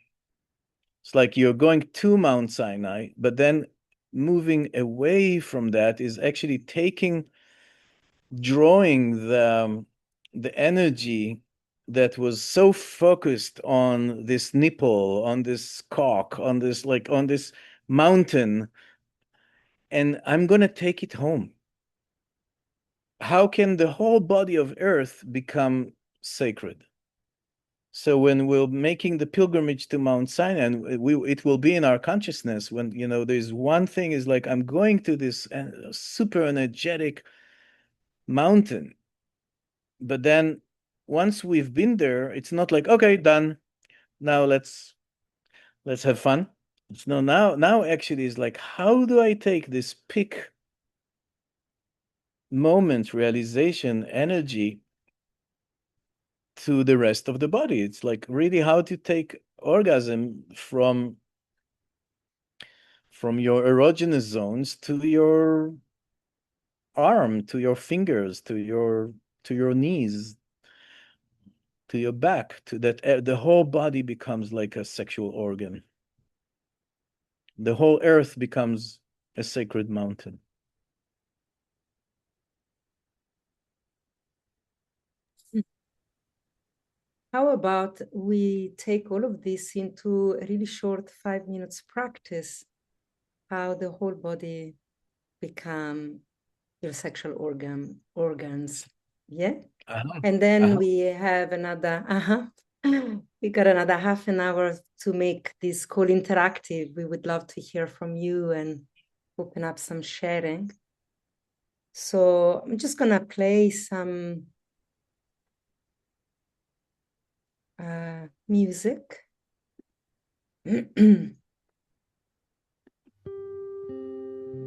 It's like you're going to Mount Sinai, but then moving away from that is actually drawing the energy that was so focused on this nipple, on this cock, on this mountain, and I'm going to take it home. How can the whole body of Earth become sacred? So when we're making the pilgrimage to Mount Sinai, and it will be in our consciousness when, there's one thing is like, I'm going to this super energetic mountain. But then once we've been there, it's not like, okay, done. Now let's have fun. It's no, now actually is like, how do I take this peak moment, realization, energy to the rest of the body? It's like really how to take orgasm from your erogenous zones to your arm, to your fingers, to your knees, to your back, to that the whole body becomes like a sexual organ. The whole earth becomes a sacred mountain. How about we take all of this into a really short 5 minutes practice, how the whole body become your sexual organs. Yeah. And then we have another, we got another half an hour to make this call interactive. We would love to hear from you and open up some sharing. So I'm just gonna play some music. Can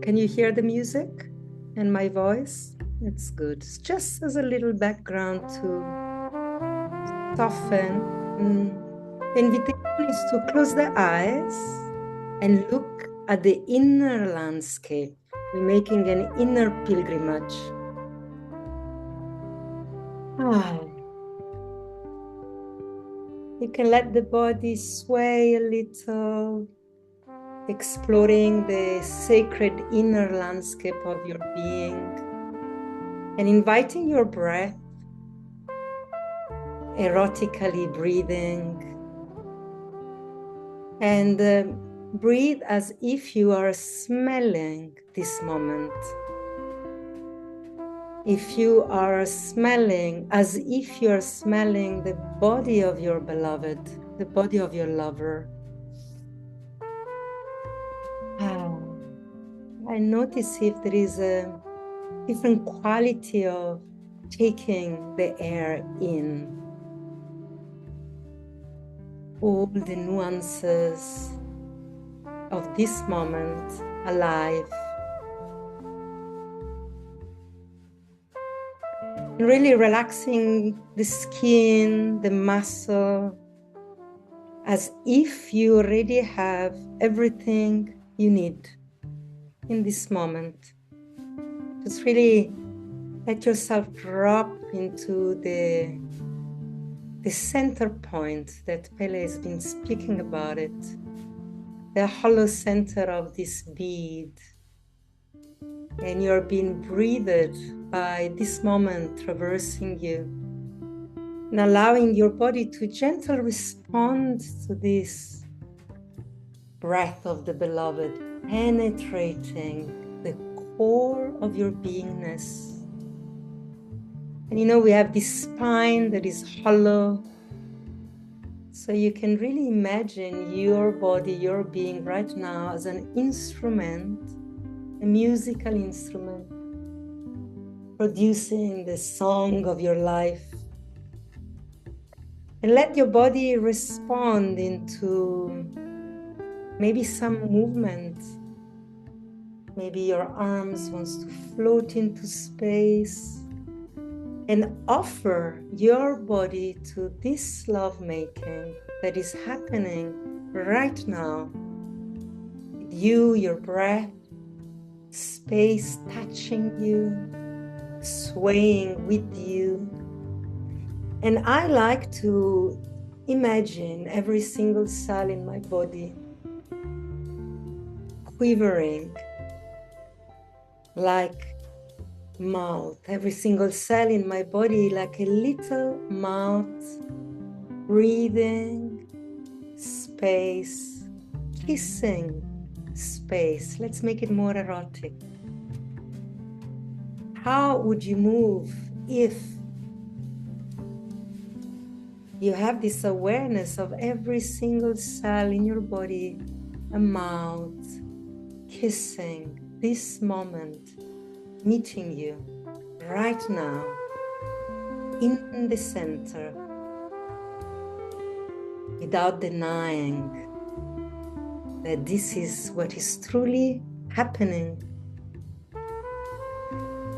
you hear the music and my voice? It's good. It's just as a little background to soften. The invitation is to close the eyes and look at the inner landscape. We're making an inner pilgrimage. You can let the body sway a little, exploring the sacred inner landscape of your being and inviting your breath, erotically breathing, and breathe as if you are smelling this moment. If you are smelling, as if you are smelling the body of your beloved, the body of your lover. I notice if there is a different quality of taking the air in. All the nuances of this moment alive. And really relaxing the skin, the muscle, as if you already have everything you need in this moment. Just really let yourself drop into the center point that Pele has been speaking about it, the hollow center of this bead. And you're being breathed by this moment traversing you, and allowing your body to gently respond to this breath of the beloved, penetrating the core of your beingness. And you know, we have this spine that is hollow, so you can really imagine your body, your being right now as an instrument, a musical instrument, producing the song of your life. And let your body respond into maybe some movement. Maybe your arms wants to float into space, and offer your body to this lovemaking that is happening right now. You, your breath, space touching you, swaying with you. And I like to imagine every single cell in my body quivering like mouth, every single cell in my body like a little mouth, breathing space, kissing space. Let's make it more erotic. How would you move if you have this awareness of every single cell in your body, a mouth, kissing this moment, meeting you right now in the center, without denying that this is what is truly happening.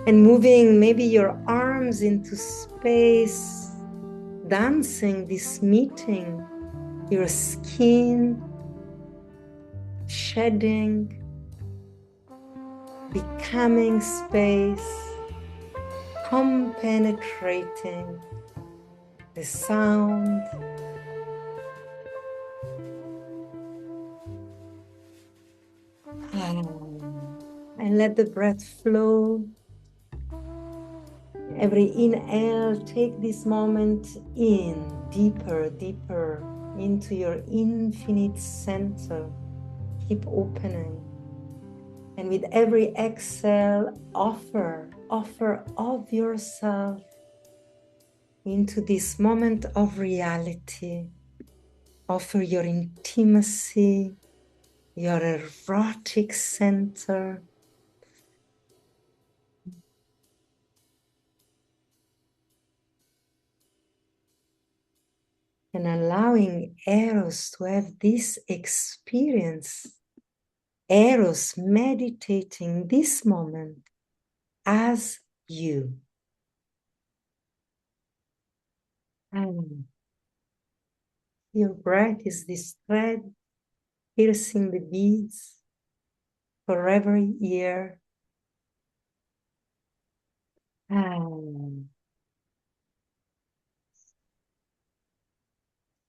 And moving maybe your arms into space, dancing this meeting, your skin shedding, becoming space, compenetrating the sound. And let the breath flow. Every inhale, take this moment in, deeper, deeper into your infinite center. Keep opening. And with every exhale, offer of yourself into this moment of reality. Offer your intimacy, your erotic center. And allowing Eros to have this experience. Eros meditating this moment as you. And your breath is this thread piercing the beads for every ear. And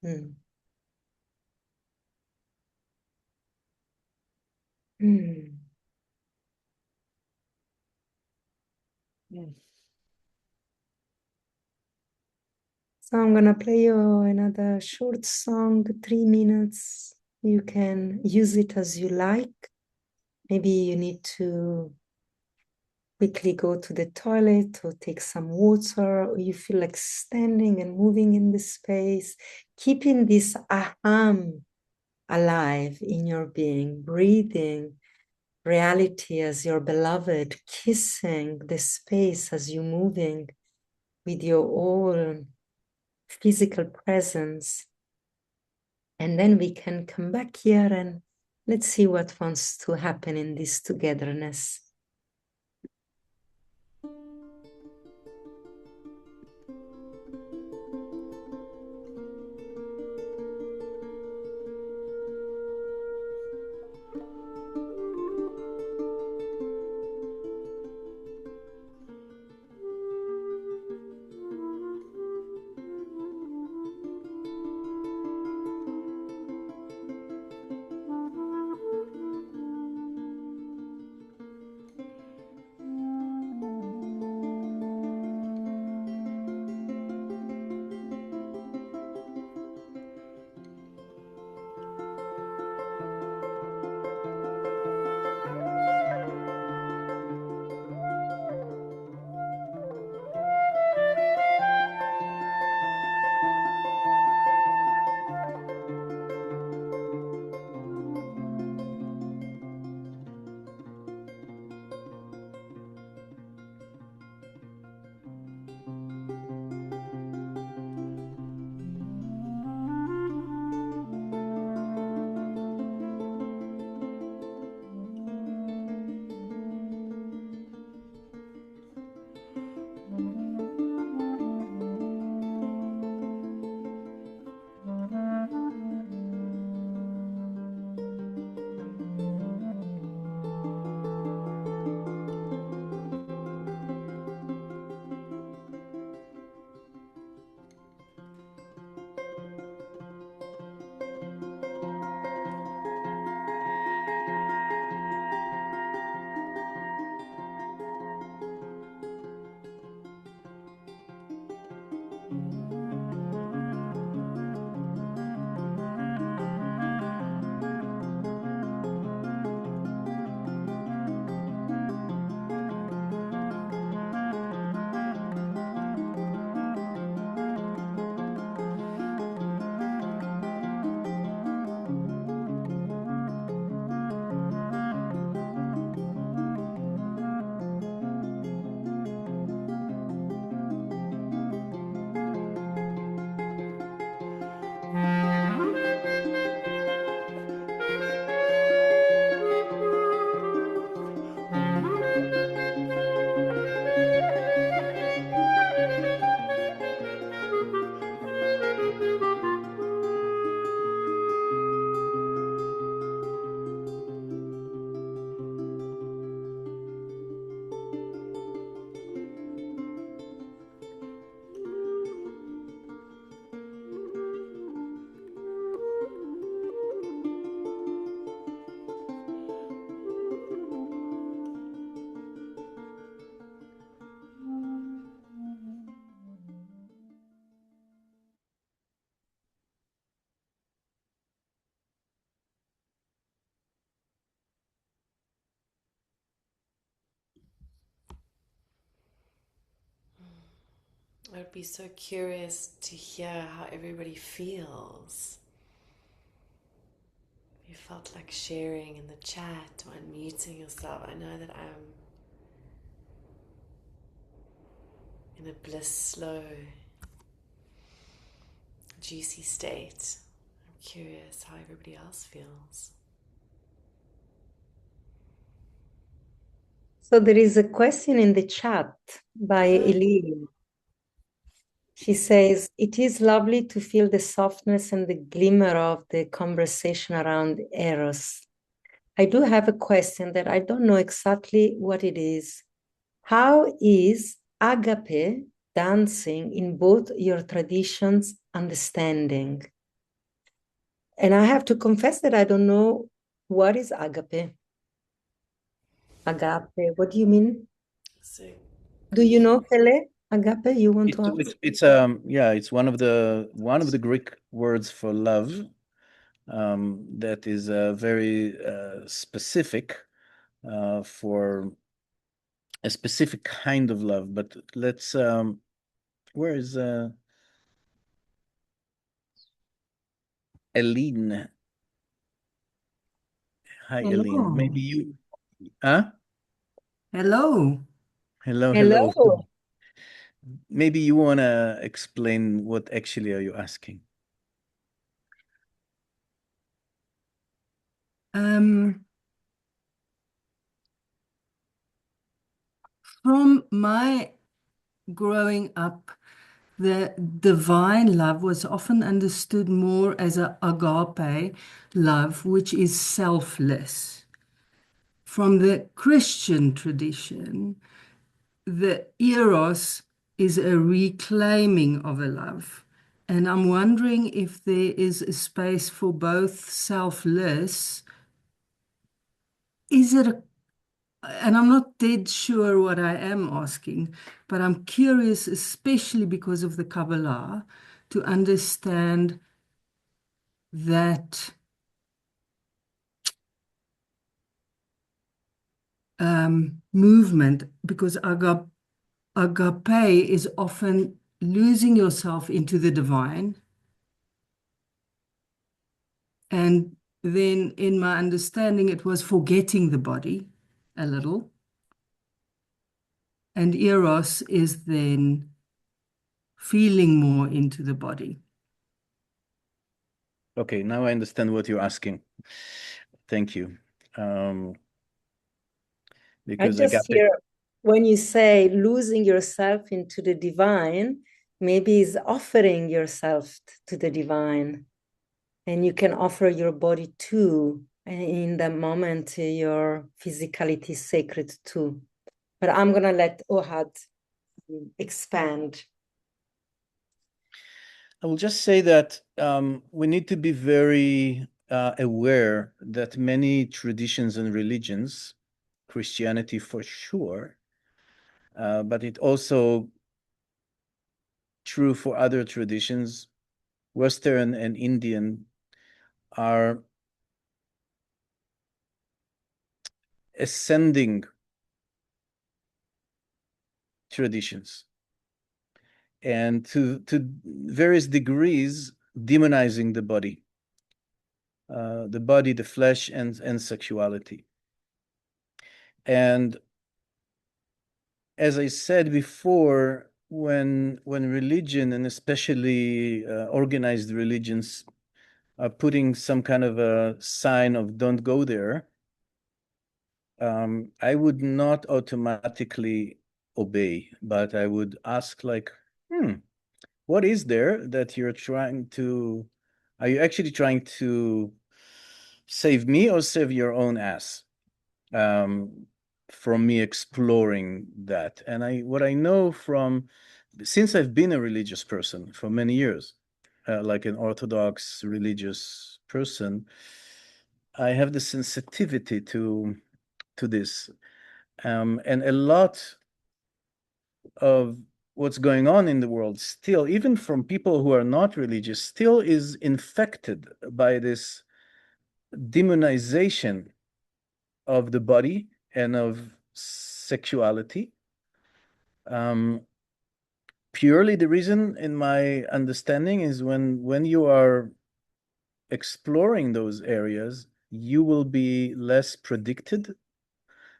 mm. Mm. Yes. So I'm gonna play you another short song, 3 minutes. You can use it as you like. Maybe you need to quickly go to the toilet or take some water, or you feel like standing and moving in the space, keeping this aham alive in your being, breathing reality as your beloved, kissing the space as you're moving with your own physical presence. And then we can come back here and Let's see what wants to happen in this togetherness. I'd be so curious to hear how everybody feels. If you felt like sharing in the chat or unmuting yourself, I know that I'm in a bliss, slow, juicy state. I'm curious how everybody else feels. So there is a question in the chat by Eileen. She says, it is lovely to feel the softness and the glimmer of the conversation around Eros. I do have a question that I don't know exactly what it is. How is agape dancing in both your traditions understanding? And I have to confess that I don't know what is agape. Agape, what do you mean? So, Do you know, Pele? Agape, you want to ask? It's one of the Greek words for love, that is very specific for a specific kind of love. But let's where is Eileen? Hi, Eileen. Hello. Maybe you, huh? Hello. Hello, Hello. hello. Maybe you want to explain what actually are you asking? From my growing up, the divine love was often understood more as a agape love, which is selfless. From the Christian tradition, the eros is a reclaiming of a love. And I'm wondering if there is a space for both selfless. Is it a, and I'm not dead sure what I am asking, but I'm curious, especially because of the Kabbalah, to understand that movement, because agape is often losing yourself into the divine. And then in my understanding, it was forgetting the body a little. And eros is then feeling more into the body. Okay, now I understand what you're asking. Thank you. I Because just agape, hear when you say losing yourself into the divine, maybe is offering yourself to the divine. And you can offer your body too. And in the moment, your physicality is sacred too. But I'm going to let Ohad expand. I will just say that we need to be very aware that many traditions and religions, Christianity for sure, but it also true for other traditions, Western and Indian, are ascending traditions, and to various degrees demonizing the body, the flesh, and sexuality. And as I said before, when religion, and especially organized religions, are putting some kind of a sign of "don't go there," I would not automatically obey, but I would ask, like, what is there that you're trying to? Are you actually trying to save me or save your own ass? From me exploring that. And what I know from, since I've been a religious person for many years, like an Orthodox religious person, I have the sensitivity to this. And a lot of what's going on in the world still, even from people who are not religious, still is infected by this demonization of the body and of sexuality. Purely the reason, in my understanding, is when you are exploring those areas, you will be less predicted,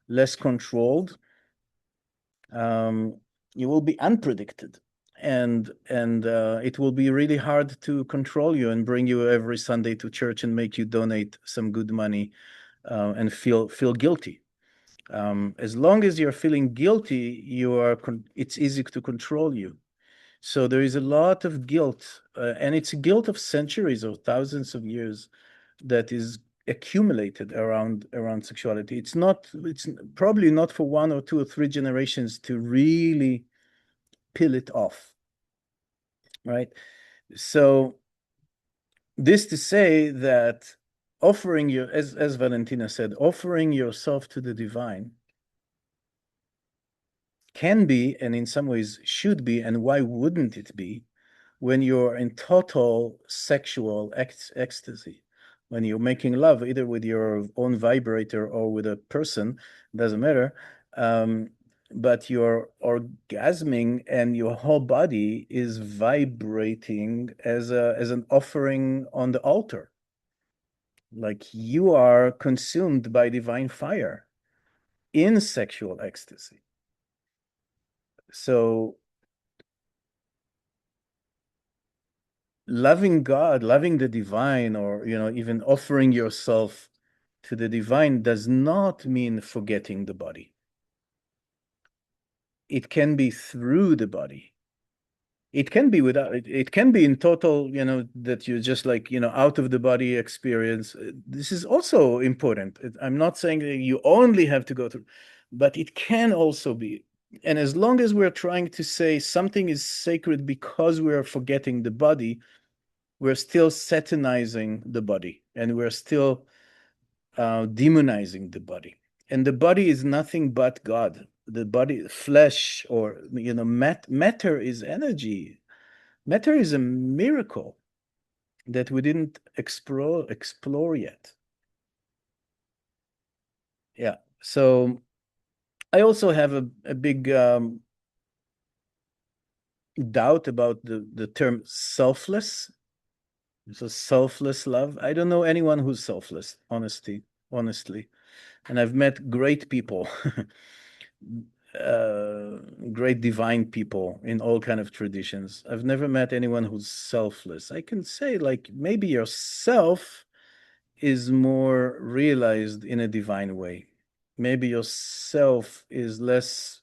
less controlled. You will be unpredicted, and it will be really hard to control you and bring you every Sunday to church and make you donate some good money, and feel guilty. As long as you're feeling guilty, it's easy to control you. So there is a lot of guilt, and it's a guilt of centuries or thousands of years that is accumulated around sexuality. It's probably not for 1 or 2 or 3 generations to really peel it off, right? So this to say that offering your, as Valentina said, offering yourself to the divine can be, and in some ways should be, and why wouldn't it be, when you're in total sexual ecstasy, when you're making love either with your own vibrator or with a person, doesn't matter, but you're orgasming and your whole body is vibrating as an offering on the altar, like you are consumed by divine fire in sexual ecstasy. So loving God, loving the divine, or even offering yourself to the divine does not mean forgetting the body. It can be through the body. It can be without, it can be in total, that you're just like, out of the body experience. This is also important. I'm not saying that you only have to go through, but it can also be. And as long as we're trying to say something is sacred because we're forgetting the body, we're still satanizing the body, and we're still demonizing the body. And the body is nothing but God. The body, flesh, or matter is energy. Matter is a miracle that we didn't explore yet. Yeah. So I also have a big doubt about the term selfless. So selfless love. I don't know anyone who's selfless, honestly. And I've met great people, great divine people in all kind of traditions. I've never met anyone who's selfless. I can say, like, maybe yourself is more realized in a divine way. Maybe yourself is less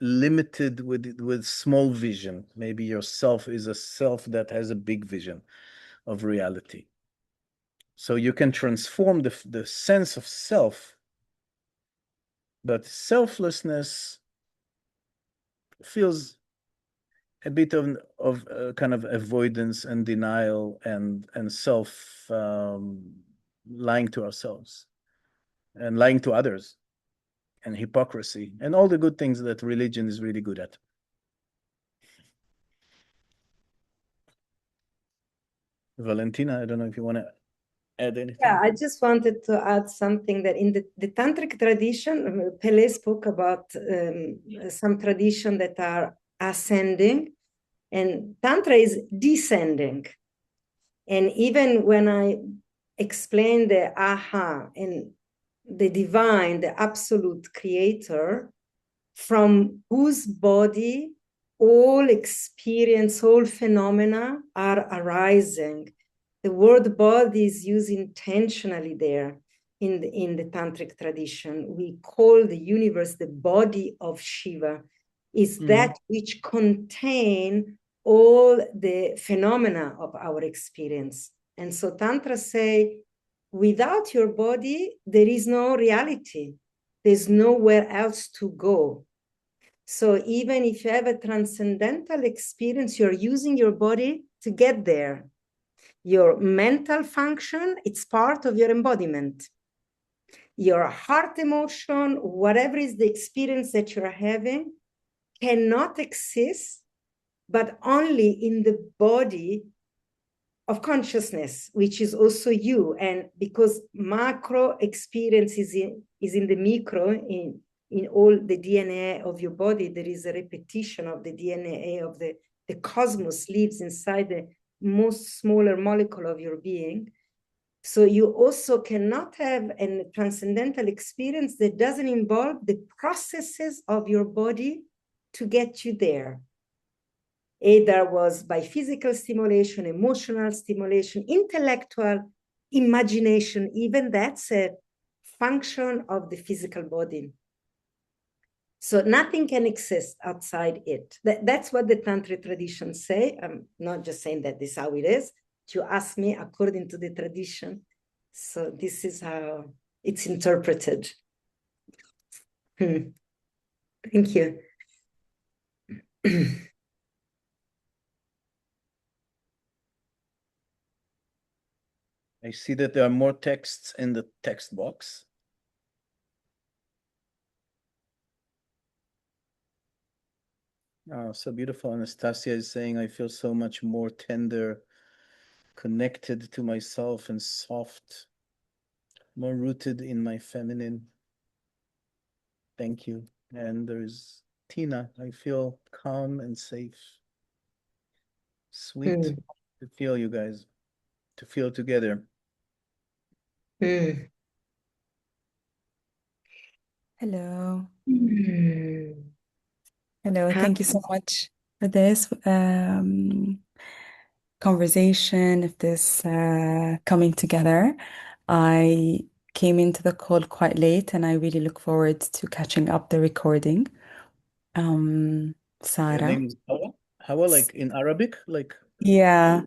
limited with small vision. Maybe yourself is a self that has a big vision of reality. So you can transform the sense of self, but selflessness feels a bit of kind of avoidance and denial and self lying to ourselves and lying to others and hypocrisy and all the good things that religion is really good at. Valentina, I don't know if you want to add anything. Yeah, I just wanted to add something that in the tantric tradition, Pele spoke about some tradition that are ascending, and tantra is descending. And even when I explain the aha and the divine, the absolute creator, from whose body all experience, all phenomena are arising. The word body is used intentionally there in the tantric tradition. We call the universe the body of Shiva, is that which contain all the phenomena of our experience. And so Tantra say, without your body, there is no reality. There's nowhere else to go. So even if you have a transcendental experience, you're using your body to get there. Your mental function, it's part of your embodiment. Your heart emotion, whatever is the experience that you're having, cannot exist, but only in the body of consciousness, which is also you. And because macro experience is in the micro, in all the DNA of your body, there is a repetition of the DNA of the cosmos lives inside the most smaller molecule of your being. So you also cannot have a transcendental experience that doesn't involve the processes of your body to get you there. Either was by physical stimulation, emotional stimulation, intellectual imagination, even that's a function of the physical body. So nothing can exist outside it. That's what the Tantric traditions say. I'm not just saying that this is how it is. You ask me according to the tradition. So this is how it's interpreted. Thank you. I see that there are more texts in the text box. Oh, so beautiful. Anastasia is saying, I feel so much more tender, connected to myself and soft, more rooted in my feminine. Thank you. And there's Tina. I feel calm and safe. Sweet to feel you guys, to feel together. Hello. Hello, thank you so much for this. conversation, of this coming together. I came into the call quite late, and I really look forward to catching up the recording. Your Sarah. name is Hawa? Hawa, like in Arabic? Like Yeah.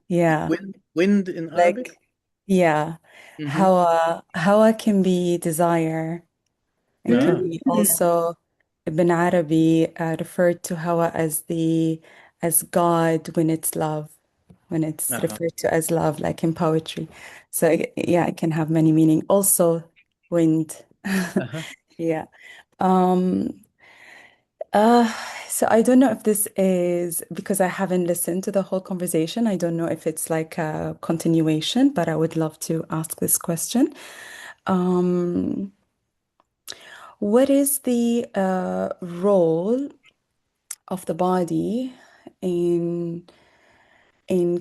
wind in Arabic? Like, yeah. Mm-hmm. Hawa can be desire and can Ah, be also Ibn Arabi referred to Hawa as God when it's love, when it's uh-huh. referred to as love, like in poetry. So yeah, it can have many meaning. Also, wind. Uh-huh. Yeah. Um, uh, so I don't know if this is because I haven't listened to the whole conversation. I don't know if it's like a continuation, but I would love to ask this question. Um, what is the role of the body in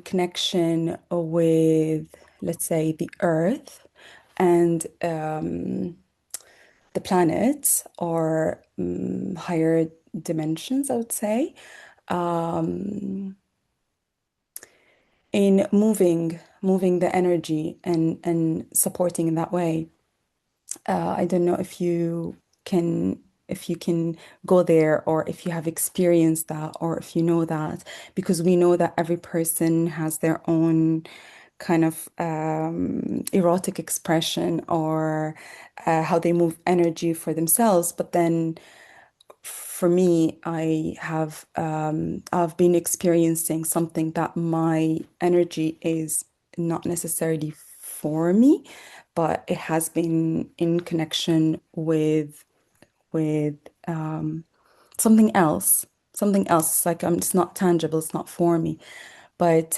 connection with, let's say, the Earth and the planets or higher dimensions, I would say, in moving the energy and supporting in that way. I don't know can if you can go there or if you have experienced that or if you know that, because we know that every person has their own kind of erotic expression or how they move energy for themselves. But then for me, I've been experiencing something that my energy is not necessarily for me, but it has been in connection with something else. Something else. Like it's not tangible, it's not for me. But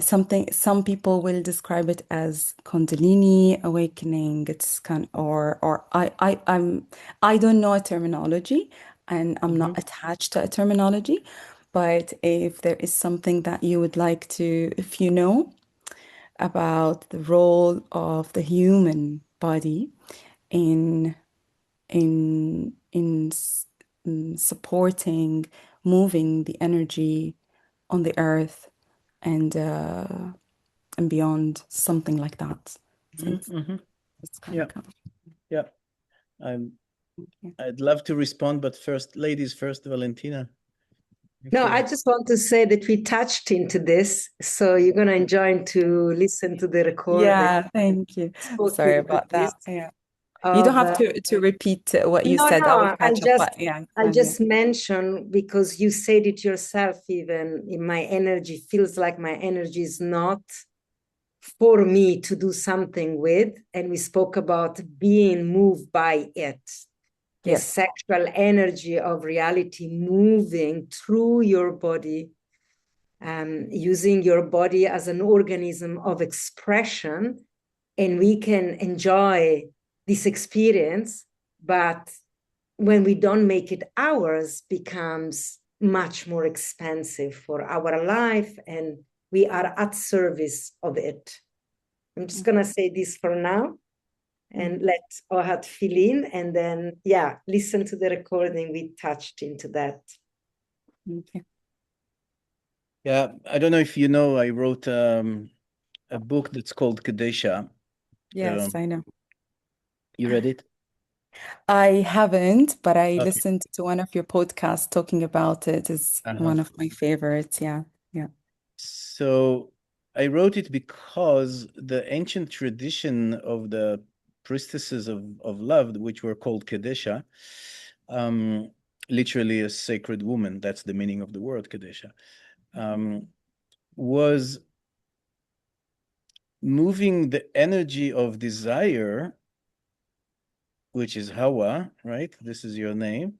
some people will describe it as Kundalini awakening. It's kind or I don't know a terminology and I'm Mm-hmm. not attached to a terminology. But if there is something that you would like to, if you know about the role of the human body in supporting, moving the energy on the earth and beyond, something like that. So Mm-hmm. Mm-hmm. it's kind Yeah, of yeah. I'm yeah. I'd love to respond, but first, ladies first, Valentina. If No, you I just want to say that we touched into this, so you're going to enjoy to listen to the recording. Yeah, thank you. Spoke Sorry into about this that. Yeah. You don't of have to repeat what you no, said. I will no. catch up. But yeah, it's I'll fine. Yeah. just mention because you said it yourself. Even in my energy feels like my energy is not for me to do something with, and we spoke about being moved by it. The Yes. sexual energy of reality moving through your body, using your body as an organism of expression. And we can enjoy this experience, but when we don't make it ours, becomes much more expensive for our life, and we are at service of it. I'm just going to say this for now and let Ohad fill in, and then, yeah, listen to the recording. We touched into that. Okay. Yeah, I don't know if you know, I wrote a book that's called Kadesha. Yes, I know. You read it? I haven't, but I Okay. listened to one of your podcasts talking about it. It's Uh-huh. one of my favorites. Yeah. Yeah. So I wrote it because the ancient tradition of the priestesses of love, which were called Kadesha, um, literally a sacred woman, that's the meaning of the word Kadesha, was moving the energy of desire, which is Hawa, right? This is your name,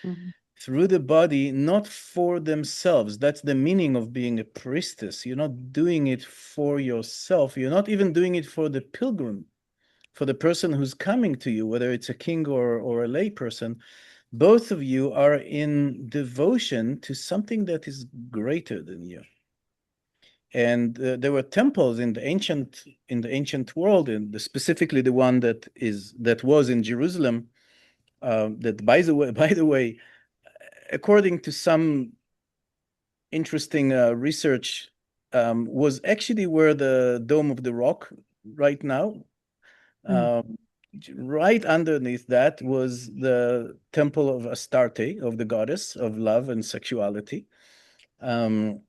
Mhm. through the body, not for themselves. That's the meaning of being a priestess. You're not doing it for yourself. You're not even doing it for the pilgrim, for the person who's coming to you, whether it's a king or a lay person. Both of you are in devotion to something that is greater than you. And there were temples in the ancient world, and specifically the one that was in Jerusalem. That by the way, according to some interesting research, was actually where the Dome of the Rock right now. Right underneath that was the temple of Astarte, of the goddess of love and sexuality. And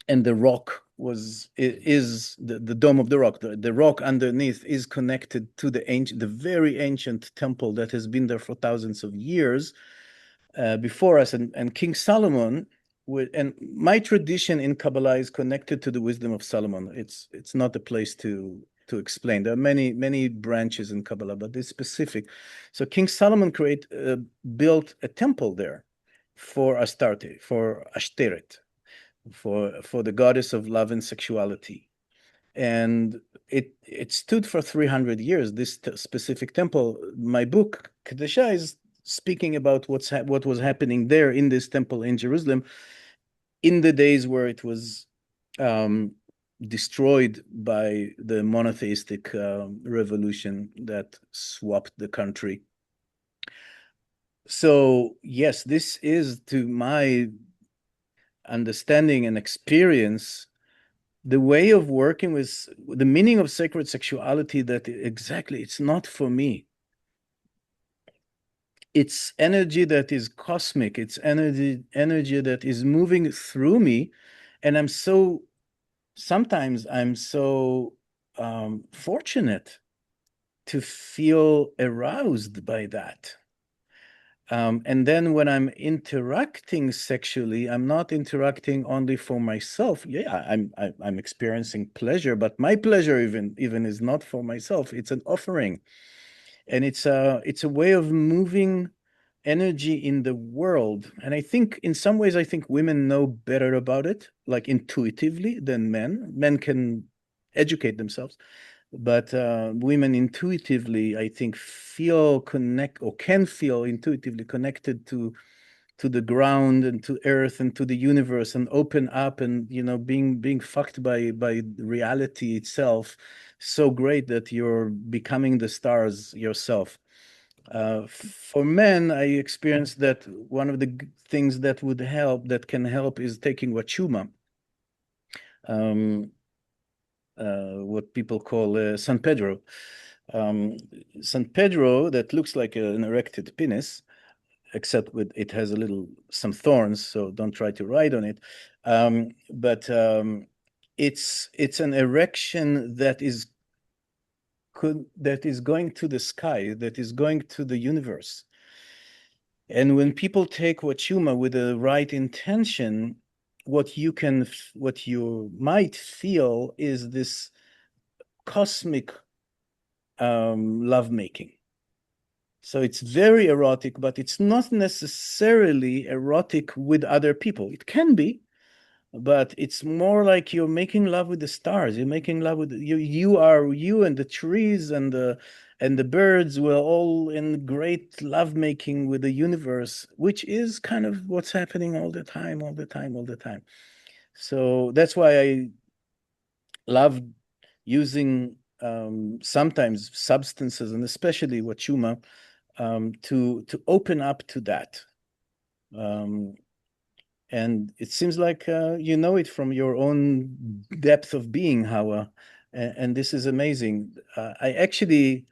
the rock is the Dome of the Rock. The rock underneath is connected to the very ancient temple that has been there for thousands of years before us. And King Solomon, and my tradition in Kabbalah is connected to the wisdom of Solomon. It's not a place to explain. There are many branches in Kabbalah, but it's specific. So King Solomon built a temple there for Astarte, for Ashteret, for the goddess of love and sexuality. And it stood for 300 years, this specific temple. My book, Kedusha, is speaking about what was happening there in this temple in Jerusalem in the days where it was destroyed by the monotheistic revolution that swapped the country. So yes, this is, to my understanding and experience, the way of working with the meaning of sacred sexuality, that exactly, it's not for me. It's energy that is cosmic. It's energy that is moving through me. And sometimes I'm so fortunate to feel aroused by that. And then when I'm interacting sexually, I'm not interacting only for myself. Yeah, I'm experiencing pleasure, but my pleasure even is not for myself. It's an offering, and it's a way of moving energy in the world. And I think in some ways, I think women know better about it, like intuitively, than men. Men can educate themselves. But women intuitively, I think, can feel intuitively connected to the ground and to earth and to the universe, and open up, and being fucked by reality itself. So great that you're becoming the stars yourself. For men, I experienced that one of the things that can help, is taking wachuma. What people call San Pedro. San Pedro, that looks like an erected penis, except it has some thorns, so don't try to ride on it. But it's an erection that is going to the sky, that is going to the universe. And when people take wachuma with the right intention, what you might feel is this cosmic lovemaking. So it's very erotic, but it's not necessarily erotic with other people. It can be, but it's more like you're making love with the stars. You're making love with you and the trees and the birds. We're all in great lovemaking with the universe, which is kind of what's happening all the time. So that's why I love using sometimes substances, and especially wachuma, to open up to that. And it seems like you know it from your own depth of being, Hawa, and this is amazing. I actually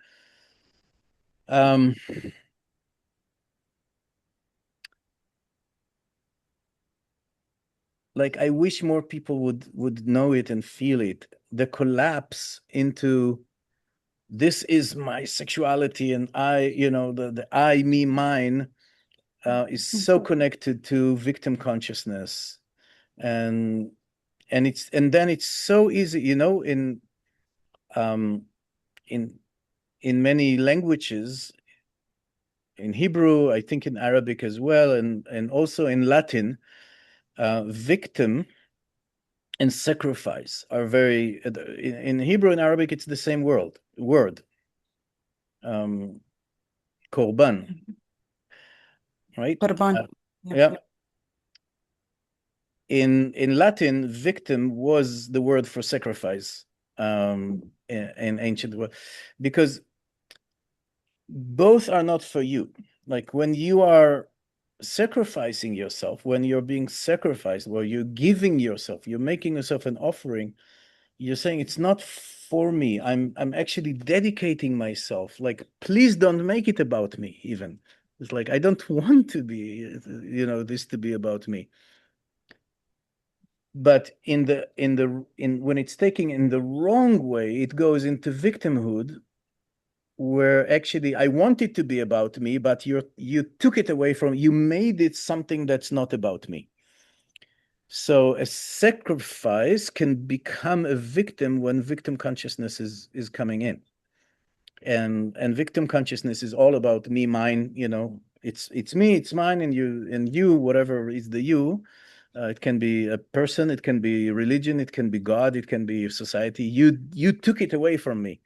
I wish more people would know it and feel it. The collapse into this is my sexuality, and I, the I, me, mine, is so connected to victim consciousness, and then it's so easy, in many languages, in Hebrew, I think in Arabic as well, and also in Latin, victim and sacrifice are very, in Hebrew and Arabic, it's the same word, korban, right? Korban. Yeah. In Latin, victim was the word for sacrifice in ancient world, because both are not for you. Like when you are sacrificing yourself, when you're being sacrificed, where you're giving yourself, you're making yourself an offering, you're saying it's not for me. I'm actually dedicating myself. Like, please don't make it about me even. It's like, I don't want to be, this to be about me. But when it's taken in the wrong way, it goes into victimhood, where actually I want it to be about me, but you took it away from, you made it something that's not about me. So a sacrifice can become a victim when victim consciousness is coming in. And victim consciousness is all about me, mine, it's me, it's mine, and you, whatever is the you. It can be a person, it can be religion, it can be God, it can be society. You took it away from me.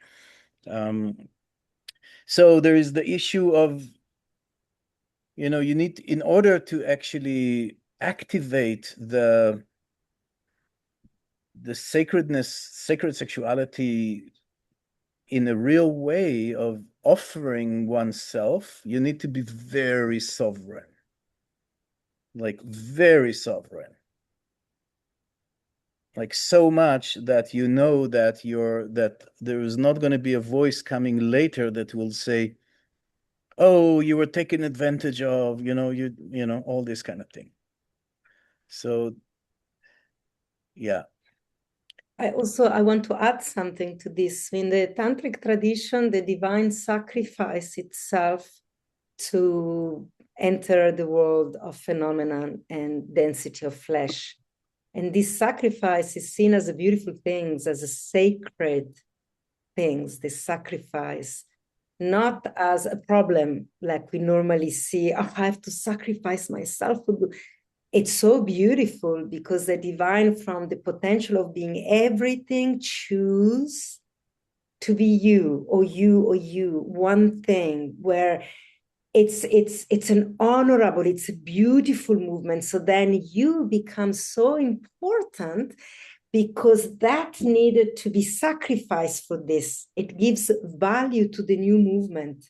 So there is the issue of, you need, in order to actually activate the sacred sexuality in a real way of offering oneself, you need to be very sovereign, like very sovereign. Like so much that that there is not going to be a voice coming later that will say, oh, you were taken advantage of, all this kind of thing. So, yeah. I want to add something to this. In the tantric tradition, the divine sacrifice itself to enter the world of phenomenon and density of flesh. And this sacrifice is seen as a beautiful thing, as a sacred things, this sacrifice, not as a problem like we normally see, oh, I have to sacrifice myself. It's so beautiful because the divine, from the potential of being everything, choose to be you or you or you, one thing, where it's an honorable, it's a beautiful movement. So then you become so important because that needed to be sacrificed for this. It gives value to the new movement.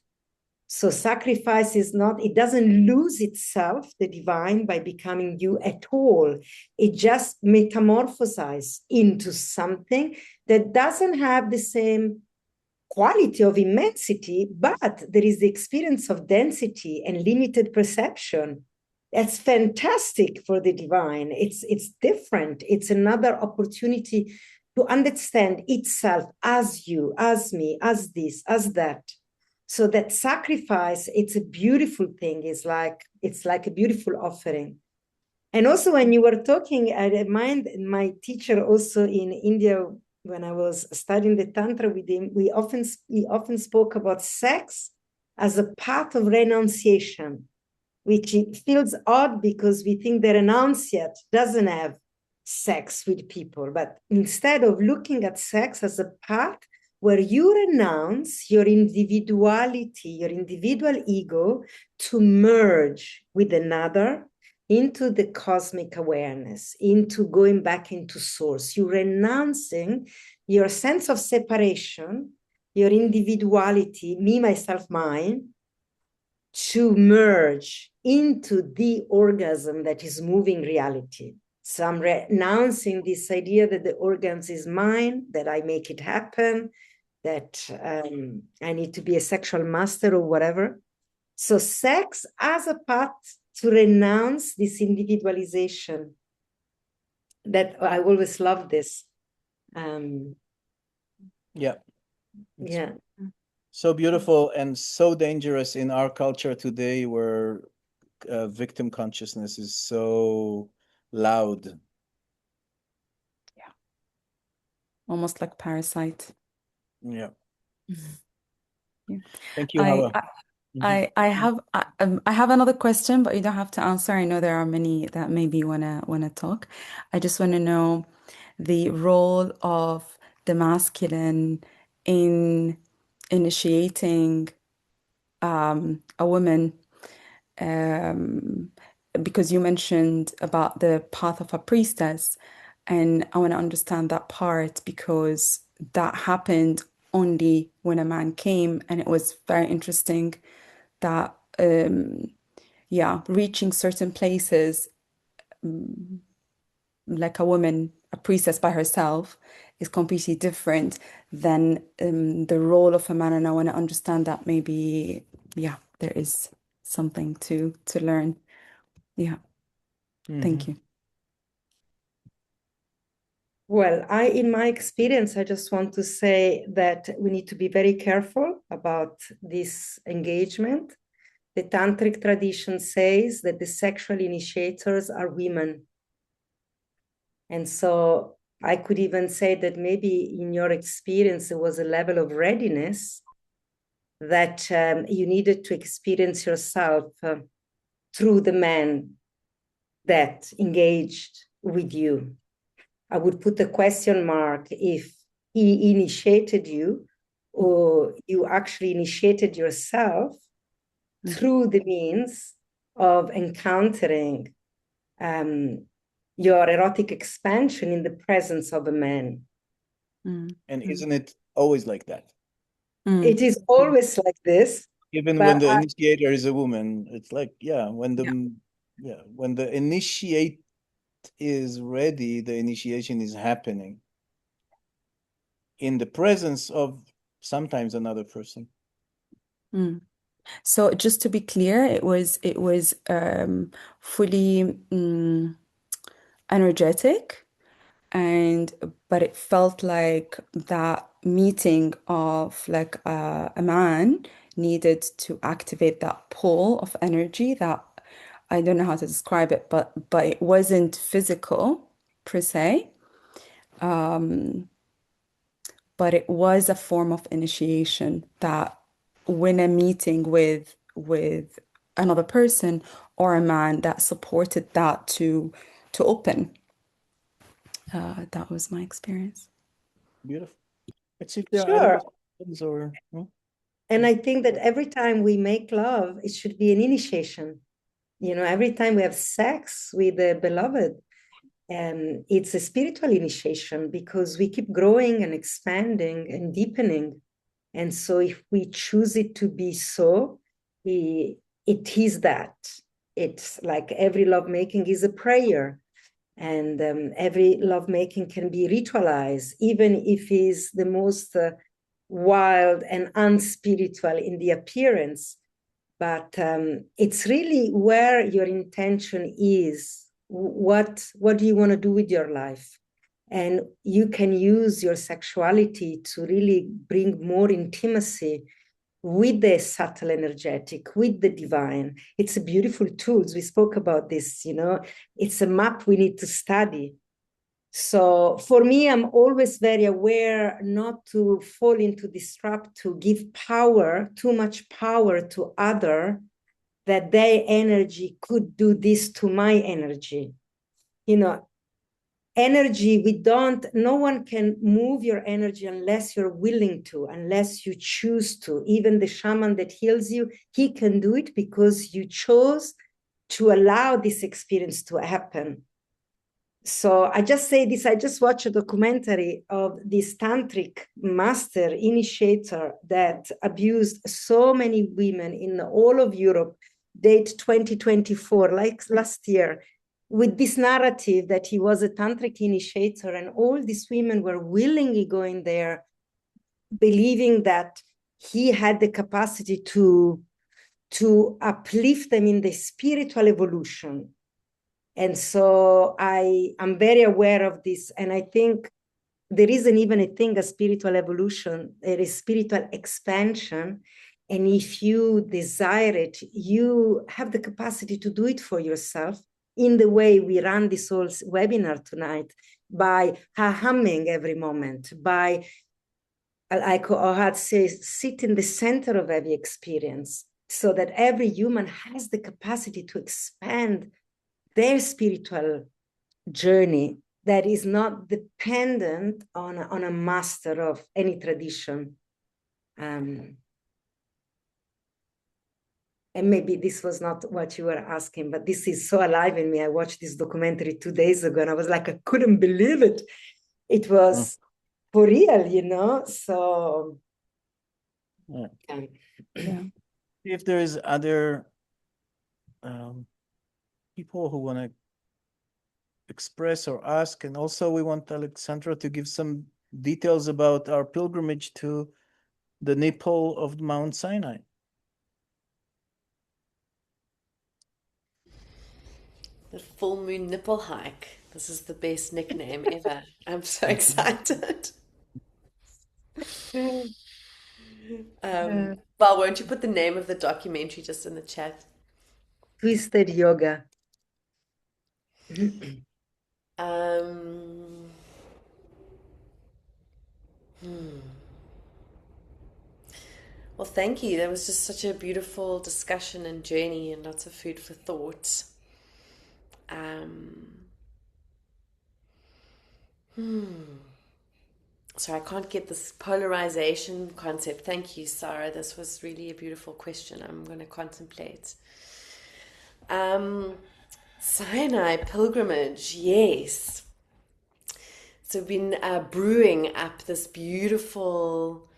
So sacrifice is not, it doesn't lose itself, the divine, by becoming you at all. It just metamorphosizes into something that doesn't have the same quality of immensity, but there is the experience of density and limited perception. That's fantastic for the divine. It's different. It's another opportunity to understand itself as you, as me, as this, as that. So that sacrifice, it's a beautiful thing. It's like a beautiful offering. And also when you were talking, I remind my teacher also in India, when I was studying the Tantra with him, he often spoke about sex as a path of renunciation, which it feels odd because we think the renunciate doesn't have sex with people. But instead of looking at sex as a path where you renounce your individuality, your individual ego, to merge with another into the cosmic awareness, into going back into source. You're renouncing your sense of separation, your individuality, me, myself, mine, to merge into the orgasm that is moving reality. So I'm renouncing this idea that the orgasm is mine, that I make it happen, that I need to be a sexual master or whatever. So sex as a path to renounce this individualization. That I always love this. Yeah. Yeah. So beautiful and so dangerous in our culture today, where victim consciousness is so loud. Yeah. Almost like parasite. Yeah. Yeah. Thank you, Hawa. I have another question, but you don't have to answer. I know there are many that maybe wanna talk. I just want to know the role of the masculine in initiating a woman, because you mentioned about the path of a priestess, and I want to understand that part because that happened only when a man came, and it was very interesting that reaching certain places, like a woman, a priestess by herself, is completely different than the role of a man. And I want to understand that maybe, there is something to learn. Yeah. Thank you. Well, in my experience, I just want to say that we need to be very careful about this engagement. The tantric tradition says that the sexual initiators are women. And so I could even say that maybe in your experience, there was a level of readiness that you needed to experience yourself through the man that engaged with you. I would put a question mark if he initiated you or you actually initiated yourself through the means of encountering your erotic expansion in the presence of a man. And isn't it always like that? It is always like this. Even when the initiator is a woman, it's like, when the initiate is ready, the initiation is happening in the presence of sometimes another person. So just to be clear, it was fully energetic, but it felt like that meeting of like a man needed to activate that pull of energy that I don't know how to describe it, but it wasn't physical per se. But it was a form of initiation that when a meeting with another person or a man that supported that to open. That was my experience. Beautiful. Let's see if there are other questions or. And I think that every time we make love, it should be an initiation. Every time we have sex with the beloved, it's a spiritual initiation because we keep growing and expanding and deepening. And so if we choose it to be so, it is that. It's like every lovemaking is a prayer. And every lovemaking can be ritualized, even if it's the most wild and unspiritual in the appearance. But it's really where your intention is. What do you want to do with your life? And you can use your sexuality to really bring more intimacy with the subtle energetic, with the divine. It's a beautiful tool. We spoke about this, it's a map we need to study. So for me, I'm always very aware not to fall into this trap to give power, too much power to other, that their energy could do this to my energy. Energy, no one can move your energy unless you're willing to, unless you choose to. Even the shaman that heals you, he can do it because you chose to allow this experience to happen. So I just say this, I just watched a documentary of this tantric master initiator that abused so many women in all of Europe, date 2024, like last year, with this narrative that he was a tantric initiator and all these women were willingly going there, believing that he had the capacity to uplift them in the spiritual evolution. And so I'm very aware of this. And I think there isn't even a thing as spiritual evolution. There is spiritual expansion. And if you desire it, you have the capacity to do it for yourself in the way we run this whole webinar tonight, by humming every moment, by, like Ohad says, sit in the center of every experience so that every human has the capacity to expand their spiritual journey that is not dependent on a master of any tradition. And maybe this was not what you were asking, but this is so alive in me. I watched this documentary 2 days ago and I was like, I couldn't believe it. It was for real, so. If there is other people who want to express or ask. And also we want Alexandra to give some details about our pilgrimage to the nipple of Mount Sinai. The full moon nipple hike. This is the best nickname ever. I'm so excited. Val, won't you put the name of the documentary just in the chat? Twisted yoga. Um, Well, thank you. That was just such a beautiful discussion and journey and lots of food for thought. Um, So I can't get this polarization concept. Thank you, Sarah. This was really a beautiful question. I'm going to contemplate. Sinai pilgrimage, yes. So we've been brewing up this beautiful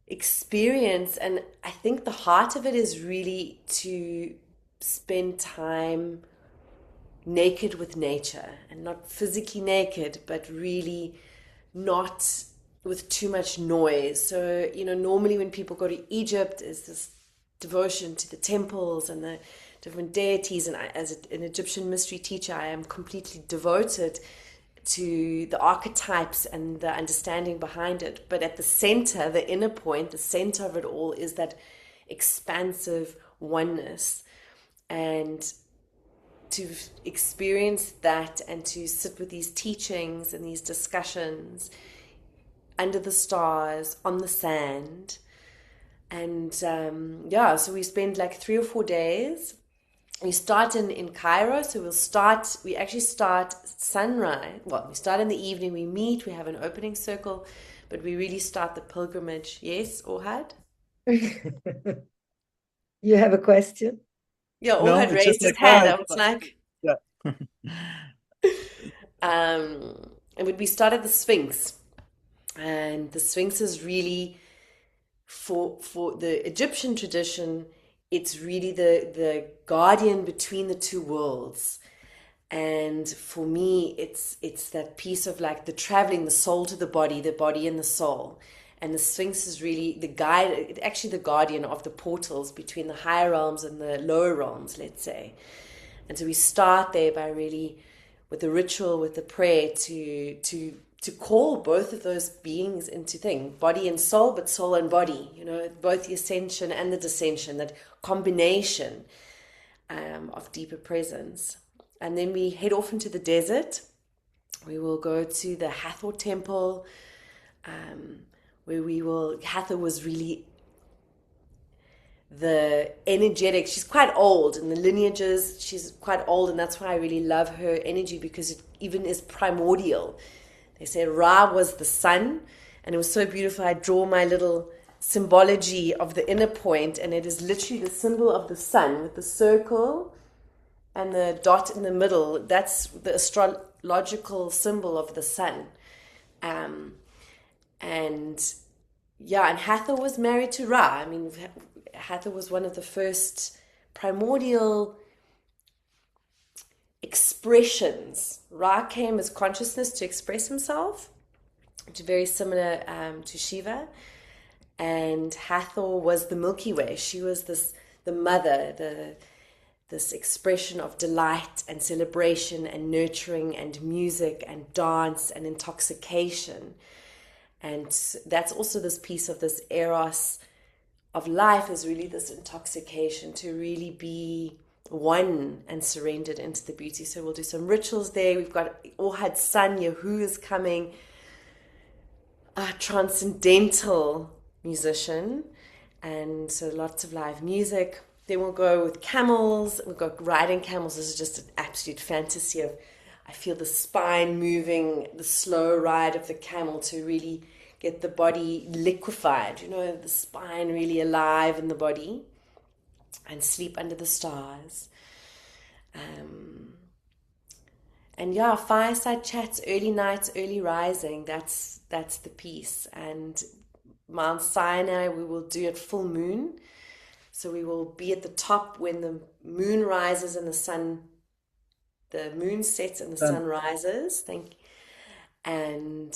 experience, and I think the heart of it is really to spend time naked with nature, and not physically naked, but really not with too much noise. So, normally when people go to Egypt, is this devotion to the temples and the different deities. And as an Egyptian mystery teacher, I am completely devoted to the archetypes and the understanding behind it. But at the center, the inner point, the center of it all is that expansive oneness. And to experience that and to sit with these teachings and these discussions under the stars, on the sand. And so we spend like 3 or 4 days. We start in Cairo, so we actually start sunrise. Well, we start in the evening, we meet, we have an opening circle, but we really start the pilgrimage. Yes, Ohad? You have a question? Yeah, No, Ohad it's raised just his like hand. I that. was like, Yeah. and we start at the Sphinx. And the Sphinx is really, for the Egyptian tradition, it's really the guardian between the two worlds. And for me, it's that piece of like the traveling, the soul to the body and the soul. And the Sphinx is really the guide, actually the guardian of the portals between the higher realms and the lower realms, let's say. And so we start there by really, with the ritual, with the prayer, to call both of those beings into thing, body and soul, but soul and body, both the ascension and the descension, that combination of deeper presence. And then we head off into the desert. We will go to the Hathor temple, Hathor was really the energetic. She's quite old in the lineages. She's quite old, and that's why I really love her energy, because it even is primordial. They say Ra was the sun, and it was so beautiful. I draw my little symbology of the inner point, and it is literally the symbol of the sun with the circle and the dot in the middle. That's the astrological symbol of the sun. And Hathor was married to Ra. I mean, Hathor was one of the first primordial expressions. Ra came as consciousness to express himself, which is very similar to Shiva. And Hathor was the Milky Way. She was the mother, this expression of delight and celebration and nurturing and music and dance and intoxication. And that's also this piece of this eros of life, is really this intoxication, to really be one and surrendered into the beauty. So we'll do some rituals there. We've got Ohad's son, Yehu, is coming, a transcendental musician, and so lots of live music. Then we'll go with camels. We'll go riding camels. This is just an absolute fantasy of, I feel the spine moving, the slow ride of the camel to really get the body liquefied, the spine really alive in the body, and sleep under the stars. Fireside chats, early nights, early rising, that's the piece. And Mount Sinai, we will do at full moon. So we will be at the top when the moon rises and the moon sets and the sun rises. And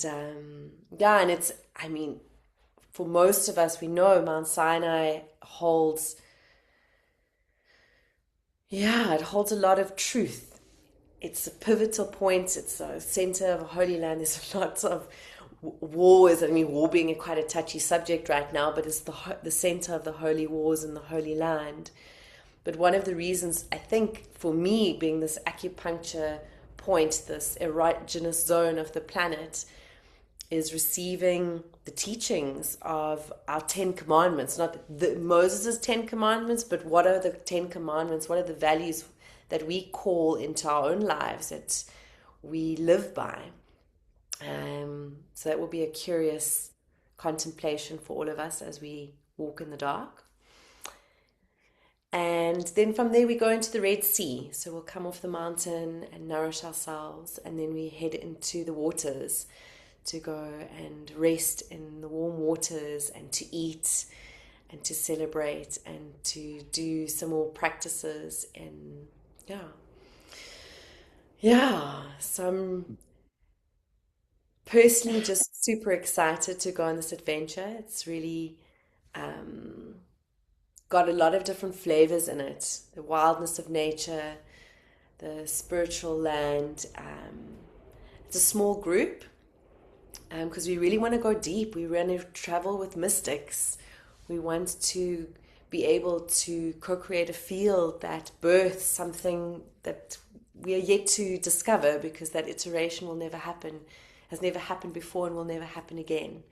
yeah, and it's, I mean, for most of us, we know Mount Sinai holds, yeah, it holds a lot of truth. It's a pivotal point. It's a center of a holy land. There's lots of wars. I mean, war being quite a touchy subject right now, but it's the center of the holy wars in the Holy Land. But one of the reasons, I think, for me, being this acupuncture point, this erogenous zone of the planet, is receiving the teachings of our 10 commandments, not Moses' 10 commandments, but what are the 10 commandments? What are the values that we call into our own lives that we live by? So that will be a curious contemplation for all of us as we walk in the dark. And then from there we go into the Red Sea. So we'll come off the mountain and nourish ourselves, and then we head into the waters to go and rest in the warm waters and to eat and to celebrate and to do some more practices. And so I'm personally just super excited to go on this adventure. It's really got a lot of different flavors in it. The wildness of nature, the spiritual land. It's a small group because we really want to go deep. We want to travel with mystics. We want to be able to co-create a field that births something that we are yet to discover, because that iteration will never happen, has never happened before and will never happen again.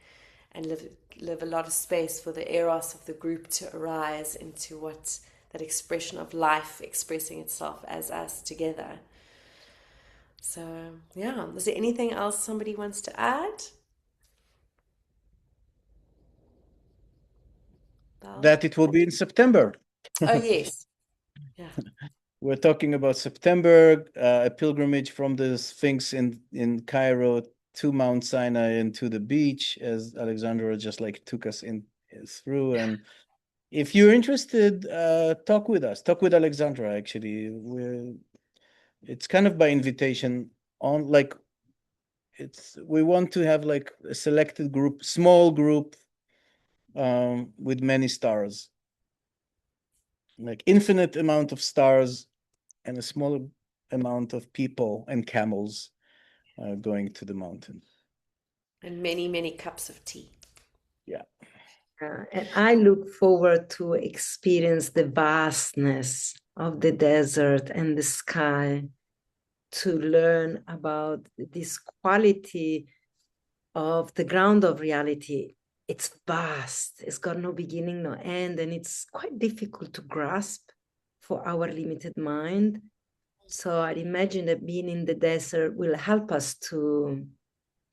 And live a lot of space for the eros of the group to arise into what that expression of life expressing itself as us together. So yeah, is there anything else somebody wants to add? Val? That it will be in September. Oh yes, yeah. We're talking about September, a pilgrimage from the Sphinx in Cairo to Mount Sinai and to the beach, as Alexandra just like took us in through. And if you're interested, talk with us. Talk with Alexandra. Actually, it's kind of by invitation. On like, we want to have like a selected group, small group, with many stars, like infinite amount of stars, and a small amount of people and camels going to the mountain. And many, many cups of tea. Yeah. And I look forward to experience the vastness of the desert and the sky, to learn about this quality of the ground of reality. It's vast, it's got no beginning, no end, and it's quite difficult to grasp for our limited mind. So I imagine that being in the desert will help us to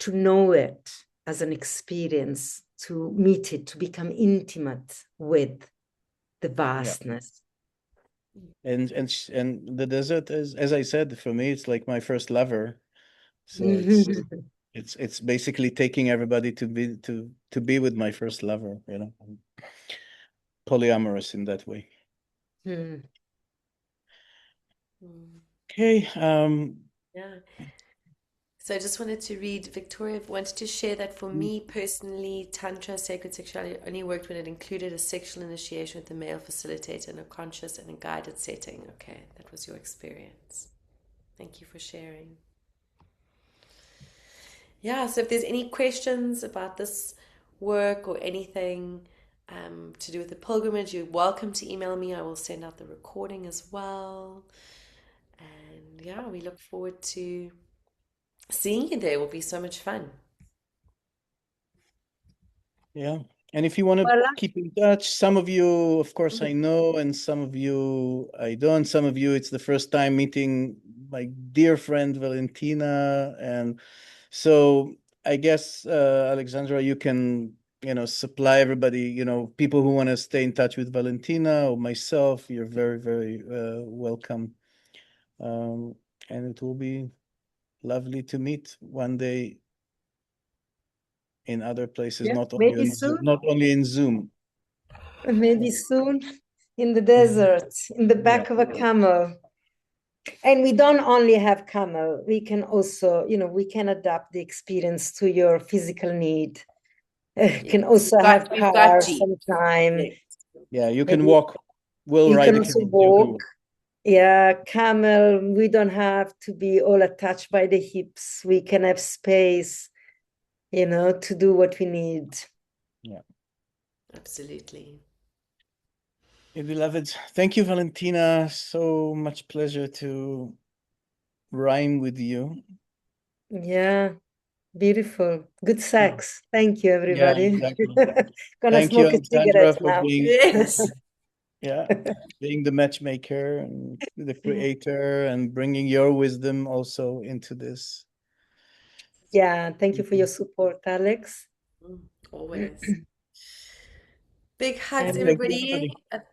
know it as an experience, to meet it, to become intimate with the vastness. Yeah. And the desert is, as I said, for me, it's like my first lover. So it's basically taking everybody to be with my first lover, you know. Polyamorous in that way. Okay. Yeah. So I just wanted to read, Victoria wanted to share that for me personally, Tantra, sacred sexuality, only worked when it included a sexual initiation with a male facilitator in a conscious and a guided setting. Okay, that was your experience. Thank you for sharing. Yeah, so if there's any questions about this work or anything to do with the pilgrimage, you're welcome to email me. I will send out the recording as well. And yeah, we look forward to seeing you there. Will be so much fun. Yeah. And if you want to keep in touch, some of you, of course, I know, and some of you I don't. Some of you, it's the first time meeting my dear friend Valentina. And so I guess, Alexandra, you can, supply everybody, people who want to stay in touch with Valentina or myself. You're very, very welcome. And it will be lovely to meet one day in other places, Yeah, not only maybe on soon. not only in Zoom. Maybe soon. in the desert, in the Yeah. back of a camel. And we don't only have camel, we can also, we can adapt the experience to your physical need. Can also have we've got car Jeep. sometime. Yes. Yeah, you can Maybe walk. We'll you ride can the also camel. You can walk. walk. Yeah, camel, we don't have to be all attached by the hips. We can have space, to do what we need. Yeah. Absolutely. Hey, beloveds, thank you, Valentina. So much pleasure to rhyme with you. Yeah, beautiful. Good sex. Thank you, Yeah, everybody. exactly. Gonna Thank you, smoke a Alexandra, cigarette for now. being Yes. being the matchmaker and the creator and bringing your wisdom also into this. Yeah, thank you for your support, Alex. Always. Big hugs, And Thank you, everybody. everybody.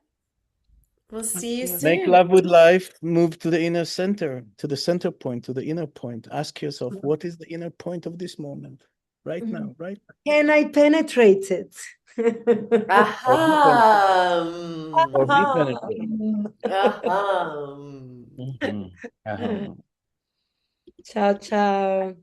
We'll see you Yeah. Make soon. love with life, move to the inner center, to the center point, to the inner point. Ask yourself, what is the inner point of this moment? Right now, right? Can I penetrate it? Aha. Or be penetrated. Aha. Mhm. Uh-huh. Ciao, ciao.